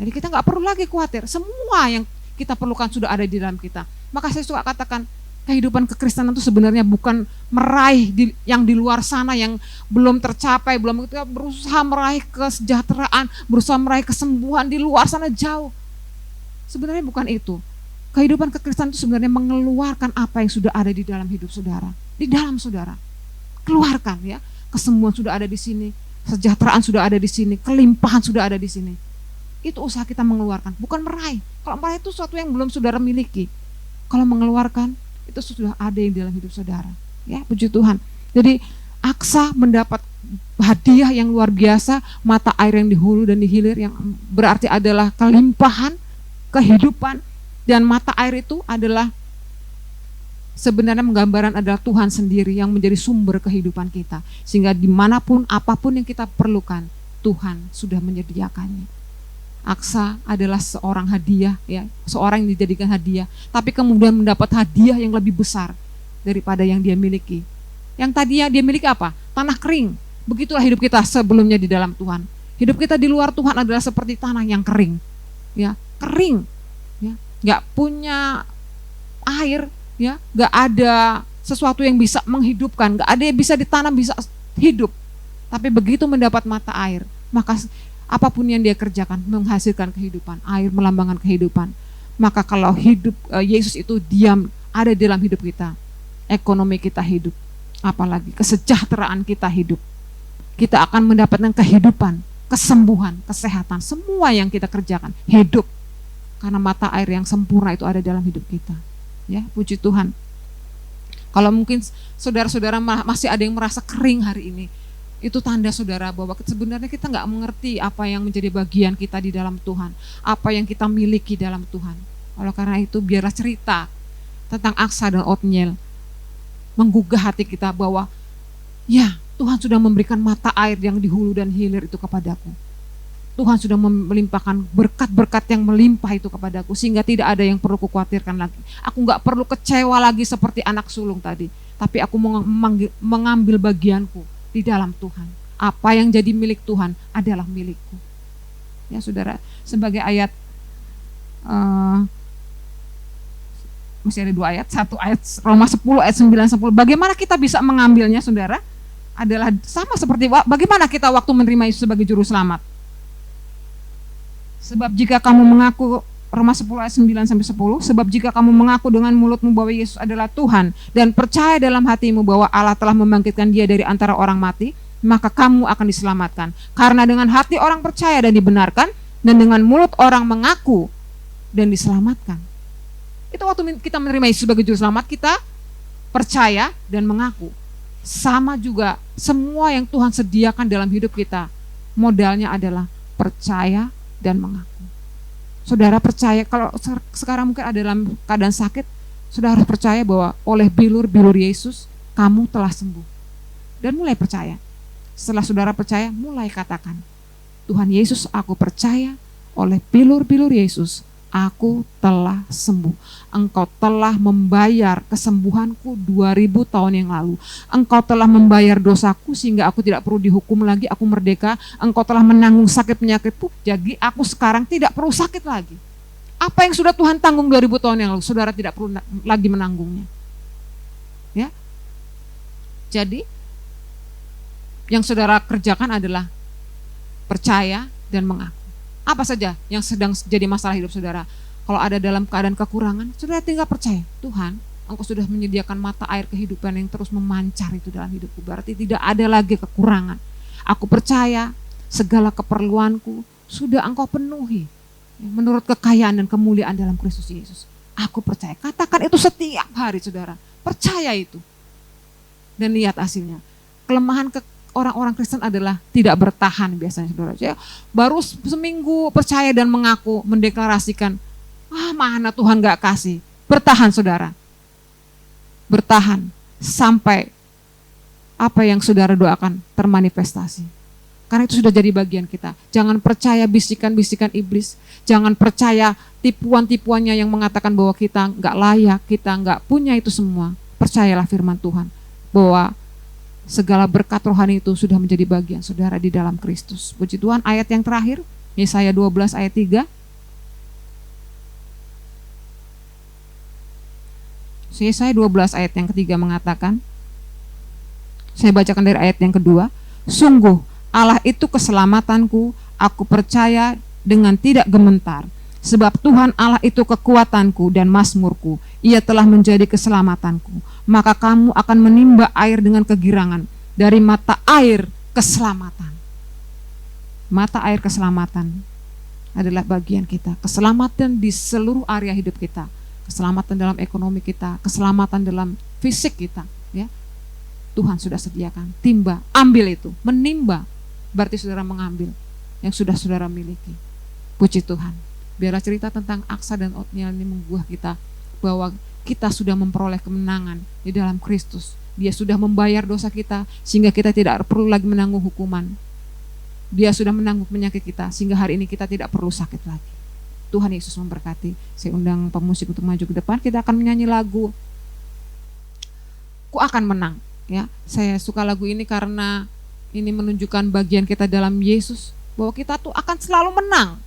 Jadi kita nggak perlu lagi khawatir, semua yang kita perlukan sudah ada di dalam kita. Maka saya suka katakan, kehidupan kekristenan itu sebenarnya bukan meraih yang di luar sana yang belum tercapai, belum kita berusaha meraih kesejahteraan, berusaha meraih kesembuhan di luar sana jauh. Sebenarnya bukan itu. Kehidupan kekristenan itu sebenarnya mengeluarkan apa yang sudah ada di dalam hidup saudara, di dalam saudara. Keluarkan, ya. kesembuhan sudah ada di sini, kesejahteraan sudah ada di sini, kelimpahan sudah ada di sini. Itu usaha kita mengeluarkan, bukan meraih. Kalau meraih itu sesuatu yang belum saudara miliki. Kalau mengeluarkan, itu sudah ada yang dalam hidup saudara. Ya, puji Tuhan. Jadi Aksa mendapat hadiah yang luar biasa, mata air yang di hulu dan di hilir, yang berarti adalah kelimpahan, kehidupan. Dan mata air itu adalah sebenarnya menggambaran adalah Tuhan sendiri yang menjadi sumber kehidupan kita. Sehingga dimanapun, apapun yang kita perlukan, Tuhan sudah menyediakannya. Aksa adalah seorang hadiah, ya, seorang yang dijadikan hadiah, tapi kemudian mendapat hadiah yang lebih besar daripada yang dia miliki. Yang tadinya dia miliki apa? Tanah kering. Begitulah hidup kita sebelumnya di dalam Tuhan. Hidup kita di luar Tuhan adalah seperti tanah yang kering, ya, kering, ya, nggak punya air, ya, nggak ada sesuatu yang bisa menghidupkan, nggak ada yang bisa ditanam bisa hidup. Tapi begitu mendapat mata air, maka apapun yang dia kerjakan menghasilkan kehidupan. Air melambangkan kehidupan. Maka kalau hidup Yesus itu diam ada di dalam hidup kita, ekonomi kita hidup, apalagi kesejahteraan kita hidup. Kita akan mendapatkan kehidupan, kesembuhan, kesehatan, semua yang kita kerjakan hidup. Karena mata air yang sempurna itu ada dalam hidup kita. Ya, puji Tuhan. Kalau mungkin saudara-saudara masih ada yang merasa kering hari ini, itu tanda saudara bahwa sebenarnya kita nggak mengerti apa yang menjadi bagian kita di dalam Tuhan, apa yang kita miliki dalam Tuhan. Oleh karena itu biarlah cerita tentang Aksa dan Otniel menggugah hati kita bahwa ya Tuhan sudah memberikan mata air yang di hulu dan hilir itu kepadaku. Tuhan sudah melimpahkan berkat-berkat yang melimpah itu kepadaku, sehingga tidak ada yang perlu kukhawatirkan lagi. Aku nggak perlu kecewa lagi seperti anak sulung tadi, tapi aku mengambil bagianku di dalam Tuhan. Apa yang jadi milik Tuhan adalah milikku. Ya saudara, sebagai ayat masih ada 2 ayat, 1 ayat Roma 10 ayat 9-10. Bagaimana kita bisa mengambilnya saudara? Adalah sama seperti bagaimana kita waktu menerima Yesus sebagai juru selamat. Sebab jika kamu mengaku, Roma 10 ayat 9-10, sebab jika kamu mengaku dengan mulutmu bahwa Yesus adalah Tuhan dan percaya dalam hatimu bahwa Allah telah membangkitkan dia dari antara orang mati, maka kamu akan diselamatkan. Karena dengan hati orang percaya dan dibenarkan, dan dengan mulut orang mengaku dan diselamatkan. Itu waktu kita menerima Yesus sebagai juru selamat, kita percaya dan mengaku. Sama juga semua yang Tuhan sediakan dalam hidup kita, modalnya adalah percaya dan mengaku. Saudara percaya, kalau sekarang mungkin ada dalam keadaan sakit, saudara harus percaya bahwa oleh bilur-bilur Yesus kamu telah sembuh. Dan mulai percaya. Setelah saudara percaya, mulai katakan, Tuhan Yesus, aku percaya oleh bilur-bilur Yesus aku telah sembuh. Engkau telah membayar kesembuhanku 2000 tahun yang lalu. Engkau telah membayar dosaku sehingga aku tidak perlu dihukum lagi, aku merdeka. Engkau telah menanggung sakit penyakitku, jadi aku sekarang tidak perlu sakit lagi. Apa yang sudah Tuhan tanggung 2000 tahun yang lalu, saudara tidak perlu lagi menanggungnya. Ya. Jadi yang saudara kerjakan adalah percaya dan mengaku. Apa saja yang sedang jadi masalah hidup saudara. Kalau ada dalam keadaan kekurangan, saudara tinggal percaya, Tuhan, Engkau sudah menyediakan mata air kehidupan yang terus memancar itu dalam hidupku. Berarti tidak ada lagi kekurangan. Aku percaya segala keperluanku sudah Engkau penuhi menurut kekayaan dan kemuliaan dalam Kristus Yesus. Aku percaya. Katakan itu setiap hari saudara. Percaya itu. Dan lihat hasilnya. Kelemahan orang-orang Kristen adalah tidak bertahan biasanya saudara. Saya baru seminggu percaya dan mengaku, mendeklarasikan, mana Tuhan gak kasih. Bertahan saudara. Bertahan sampai apa yang saudara doakan termanifestasi. Karena itu sudah jadi bagian kita. Jangan percaya bisikan-bisikan iblis. Jangan percaya tipuan-tipuannya yang mengatakan bahwa kita gak layak, kita gak punya itu semua. Percayalah firman Tuhan bahwa segala berkat rohani itu sudah menjadi bagian saudara di dalam Kristus. Puji Tuhan. Ayat yang terakhir, Yesaya 12 ayat 3. Yesaya 12 ayat yang ketiga mengatakan, saya bacakan dari ayat yang kedua, sungguh Allah itu keselamatanku, aku percaya dengan tidak gementar. Sebab Tuhan Allah itu kekuatanku dan mazmurku, Ia telah menjadi keselamatanku. Maka kamu akan menimba air dengan kegirangan, dari mata air keselamatan. Mata air keselamatan adalah bagian kita. Keselamatan di seluruh area hidup kita. Keselamatan dalam ekonomi kita, keselamatan dalam fisik kita, ya. Tuhan sudah sediakan. Timba, ambil itu. Menimba, berarti saudara mengambil yang sudah saudara miliki. Puji Tuhan. Biarlah cerita tentang Aksa dan Otniel ini membuah kita bahwa kita sudah memperoleh kemenangan di dalam Kristus. Dia sudah membayar dosa kita sehingga kita tidak perlu lagi menanggung hukuman. Dia sudah menanggung penyakit kita sehingga hari ini kita tidak perlu sakit lagi. Tuhan Yesus memberkati. Saya undang pemusik untuk maju ke depan. Kita akan menyanyi lagu Ku Akan Menang. Ya, saya suka lagu ini karena ini menunjukkan bagian kita dalam Yesus, bahwa kita tuh akan selalu menang.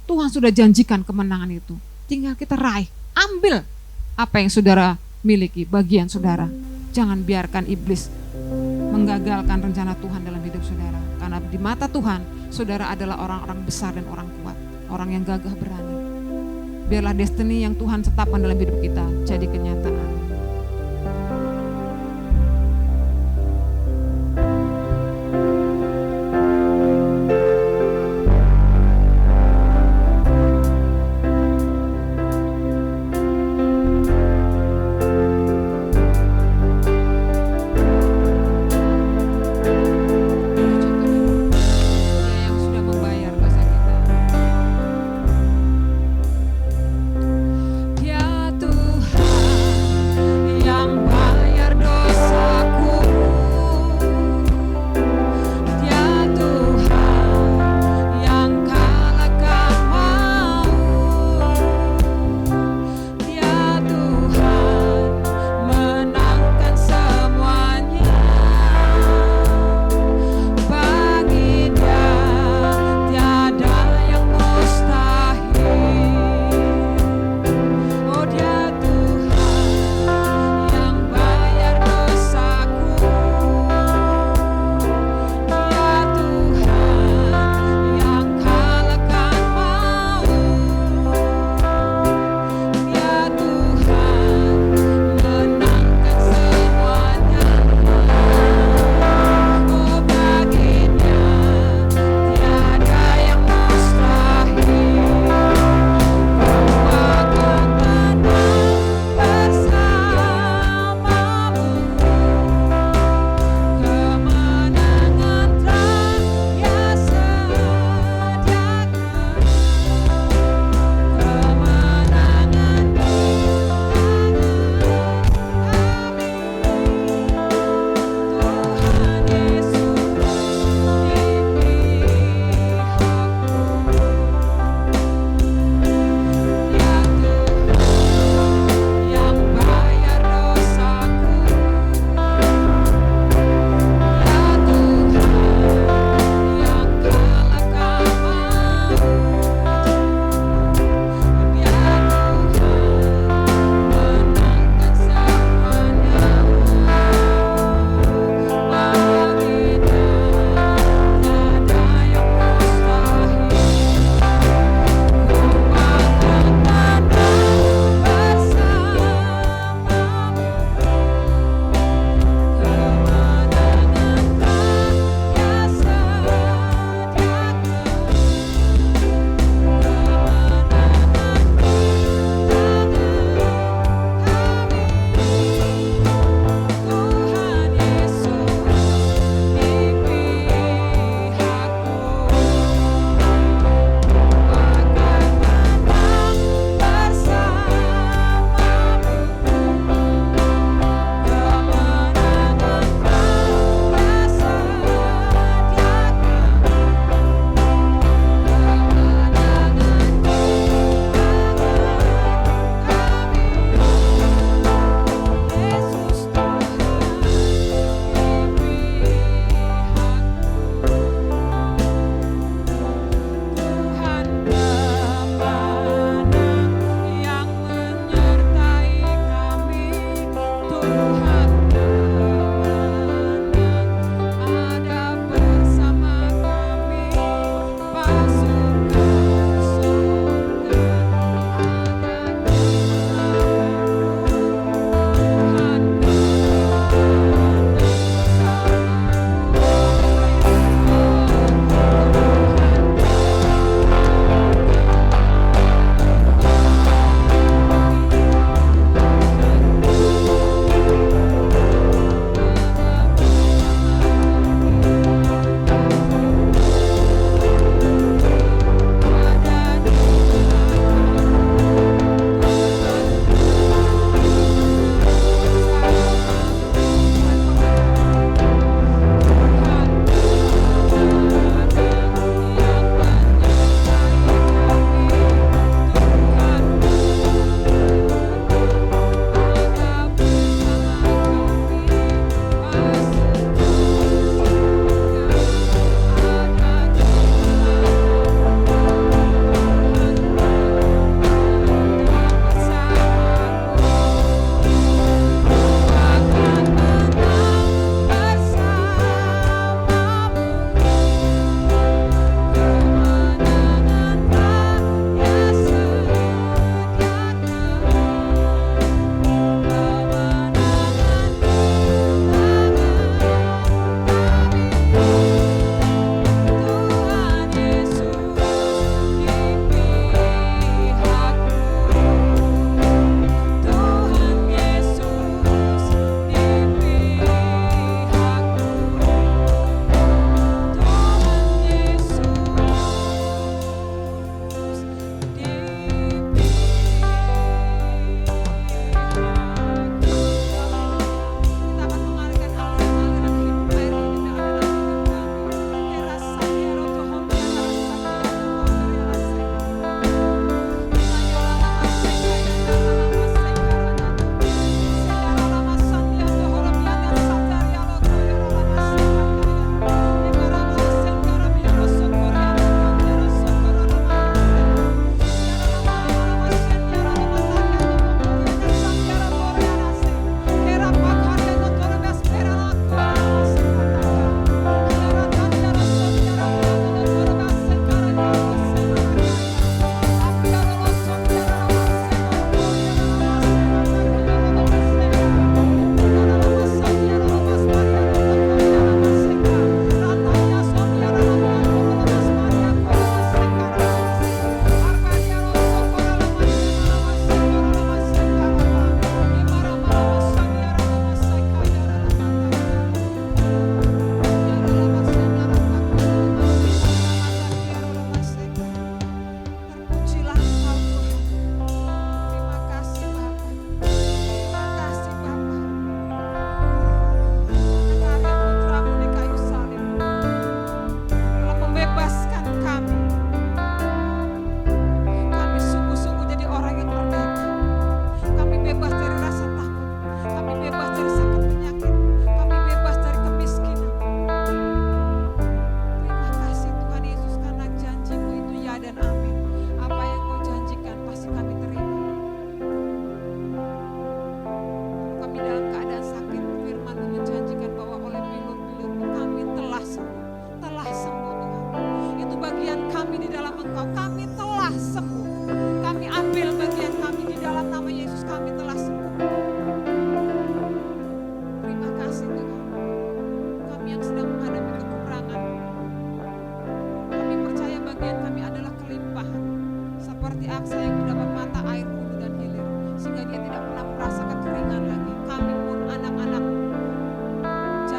Tuhan sudah janjikan kemenangan itu. Tinggal kita raih, ambil apa yang saudara miliki, bagian saudara. Jangan biarkan iblis menggagalkan rencana Tuhan dalam hidup saudara. Karena di mata Tuhan, saudara adalah orang-orang besar dan orang kuat, orang yang gagah berani. Biarlah destiny yang Tuhan tetapkan dalam hidup kita jadi kenyataan.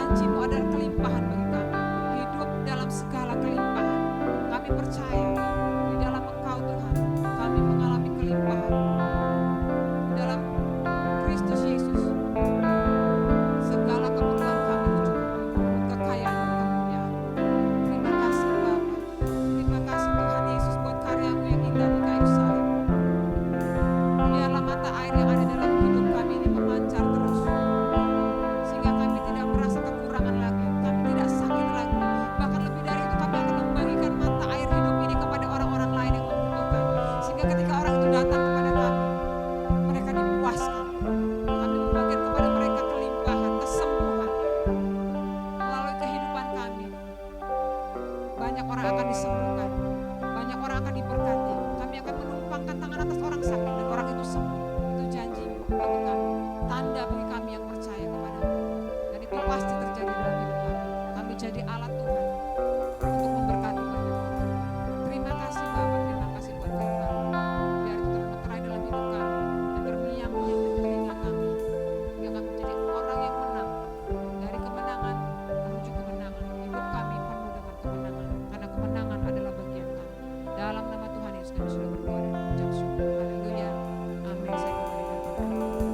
janji-Mu adalah kelimpahan bagi kami. Hidup dalam segala kelimpahan. Kami percaya di dalam Engkau Tuhan, kami mengalami kelimpahan. Di dalam Kristus Yesus, segala keperluan kami tercukupi, kekayaan dan kemuliaan. Terima kasih Bapa. Terima kasih Tuhan Yesus buat karya-Mu yang indah di kayu salib. Biarlah mata air yang ada dalam hidup kami ini memancar terus, sehingga kami tidak merasa kekurangan lagi, kami tidak sakit lagi. Bahkan lebih dari itu, kami akan membagikan mata air hidup ini kepada orang-orang lain yang membutuhkan, sehingga ketika orang itu datang kepada kami, mereka dipuaskan. Kami membagikan kepada mereka kelimpahan, kesembuhan melalui kehidupan kami. Banyak orang akan disembuhkan, banyak orang akan diberkati. Kami akan menumpangkan tangan atas orang sakit dan orang itu sembuh. Itu janji-Mu bagi kami, tanda bagi kami yang percaya kepada-Mu. Dan itu pasti terjadi dalam hidup kami. Kami jadi alat Tuhan untuk memberkati banyak orang. Terima kasih Bapa, terima kasih buat firman-Mu. Biar itu termeterai dalam hidup kami dan terngiang-ngiang di telinga kami, hingga kami menjadi orang yang menang, dari kemenangan menuju kemenangan. Hidup kami penuh dengan kemenangan, karena kemenangan adalah bagian kami. Dalam nama Tuhan Yesus kami sudah berdoa dan mengucap syukur. Haleluya. Amin. Saya kembalikan kepada Allah.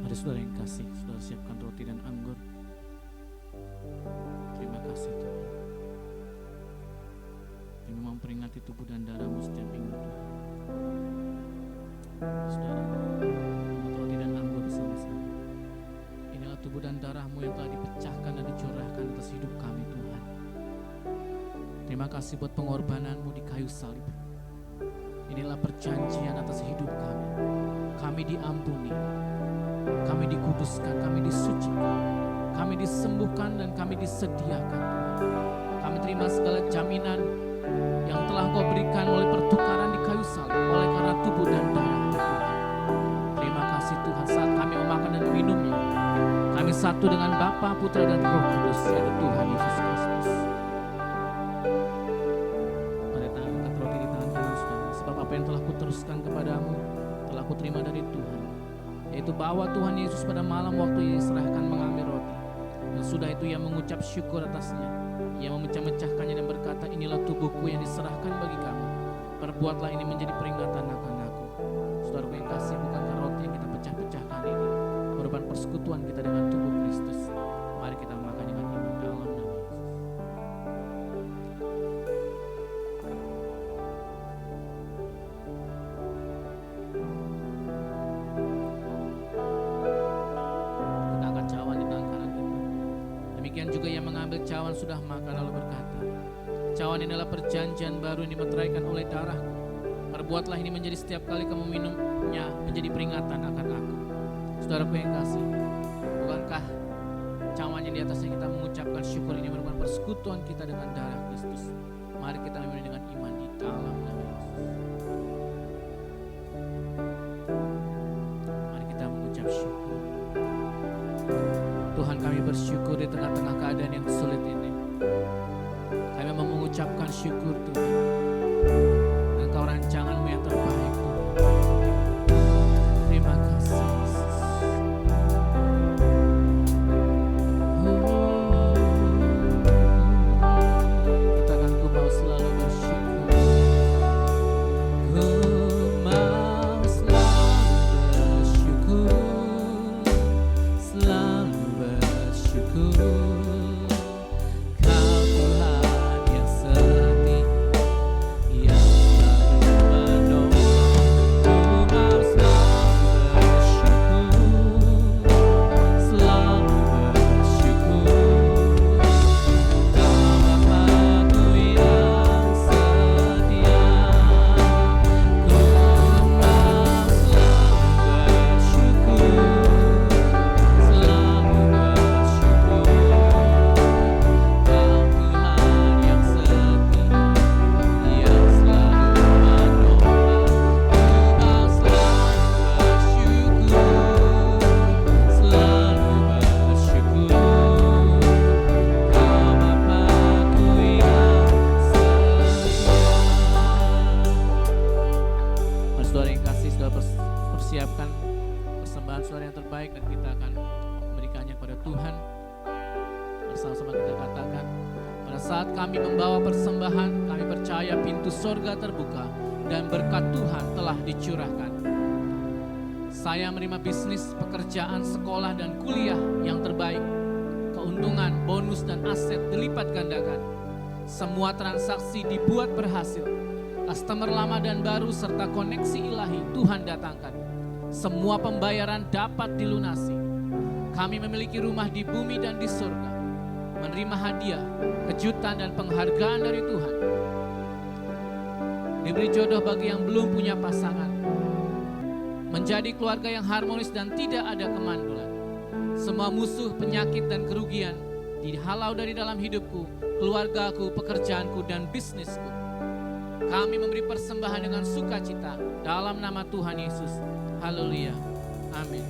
Mari saudara yang kasih, saudara siapkan roti dan anggur. Terima kasih Tuhan. Ini memperingati tubuh dan darah-Mu setiap minggu Tuhan. Saudara, membuat roti dan anggur bersama-sama. Inilah tubuh dan darah-Mu yang telah dipecahkan dan dicurahkan atas hidup kami Tuhan. Terima kasih buat pengorbanan-Mu di kayu salib. Inilah perjanjian atas hidup kami. Kami diampuni, kami dikuduskan, kami disucikan, kami disembuhkan dan kami disediakan Tuhan. Kami terima segala jaminan yang telah Engkau berikan oleh pertukaran di kayu salib, oleh karena tubuh dan darah Tuhan. Terima kasih Tuhan, saat kami memakan dan minumnya, kami satu dengan Bapa, Putra dan Roh Kudus, yaitu Tuhan Yesus Kristus. Mari angkat roti di tangan kanan saudara. Sebab apa yang telah kuteruskan kepadamu telah kuterima dari Tuhan, yaitu bahwa Tuhan Yesus pada malam waktu ia diserahkan mengambil roti, dan sudah itu ia mengucap syukur atasnya. Ia memecah-mecahkannya dan berkata, inilah tubuhku yang diserahkan bagi kamu. Perbuatlah ini menjadi peringatan akan aku. Saudaraku yang kasih, bukankah roti yang kita pecah-pecahkan ini merupakan persekutuan kita dengan tubuh Kristus? Mari kita makan dengan iman dalam nama Yesus. Kita angkat cawan di tangan kanan kita. Demikian juga yang mengambil cawan sudah makan lalu berkata, cawan ini adalah perjanjian baru yang dimeteraikan oleh darahku. Perbuatlah ini menjadi setiap kali kamu minumnya menjadi peringatan akan aku. Saudaraku yang kasih, bukankah cawan yang di atasnya kita mengucapkan syukur ini merupakan persekutuan kita dengan darah Kristus? Mari kita meminum dengan iman di dalam nama Yesus. Mari kita mengucap syukur. Tuhan, kami bersyukur di tengah-tengah keadaan yang sulit ini. Kami mau mengucapkan syukur Tuhan. Engkau rancangan-Mu yang terbaik Tuhan. Terima kasih Yesus. Katakan, ku mau selalu bersyukur. Ku mau selalu bersyukur. Selalu bersyukur. Kau Tuhan yang setia, yang selalu menolong. Ku mau selalu bersyukur. Selalu bersyukur. Kau Bapa-Ku yang setia. Ku mau selalu bersyukur. Selalu bersyukur. Kau Tuhan yang setia, yang selalu menolong. Ku mau selalu bersyukur. Selalu bersyukur. Kau Bapa-Ku yang setia. Mari saudara yang kasih, saudara persiapkan saudara yang terbaik dan kita akan memberikannya kepada Tuhan. Bersama-sama kita katakan, pada saat kami membawa persembahan, kami percaya pintu sorga terbuka dan berkat Tuhan telah dicurahkan. Saya menerima bisnis, pekerjaan, sekolah, dan kuliah yang terbaik. Keuntungan, bonus, dan aset dilipat gandakan. Semua transaksi dibuat berhasil. Customer lama dan baru serta koneksi ilahi Tuhan datangkan. Semua pembayaran dapat dilunasi. Kami memiliki rumah di bumi dan di surga. Menerima hadiah, kejutan, dan penghargaan dari Tuhan. Diberi jodoh bagi yang belum punya pasangan. Menjadi keluarga yang harmonis dan tidak ada kemandulan. Semua musuh, penyakit, dan kerugian dihalau dari dalam hidupku, keluargaku, pekerjaanku, dan bisnisku. Kami memberi persembahan dengan sukacita dalam nama Tuhan Yesus. Haleluya. Amin.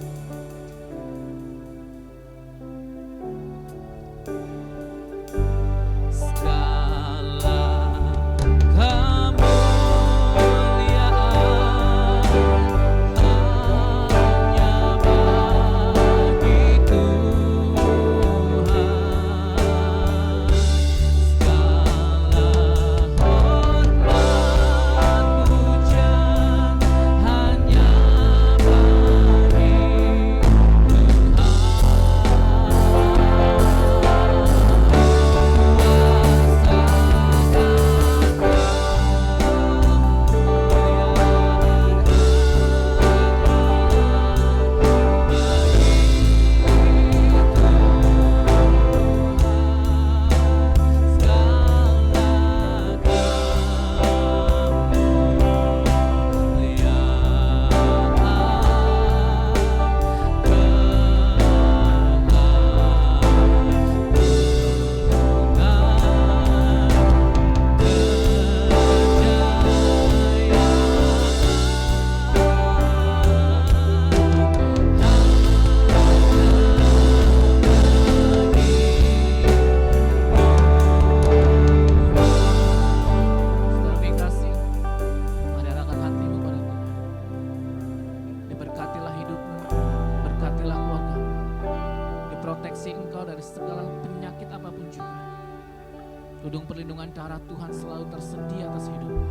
Tudung perlindungan darah Tuhan selalu tersedia atas hidupmu.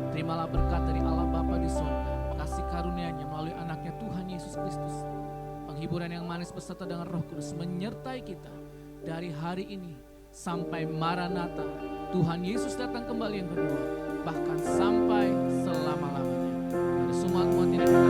Terimalah berkat dari Allah Bapa di sorga, kasih karunia-Nya melalui anaknya Tuhan Yesus Kristus. Penghiburan yang manis beserta dengan Roh Kudus menyertai kita dari hari ini sampai Maranatha, Tuhan Yesus datang kembali yang kedua, bahkan sampai selama-lamanya. Dari semua umat ini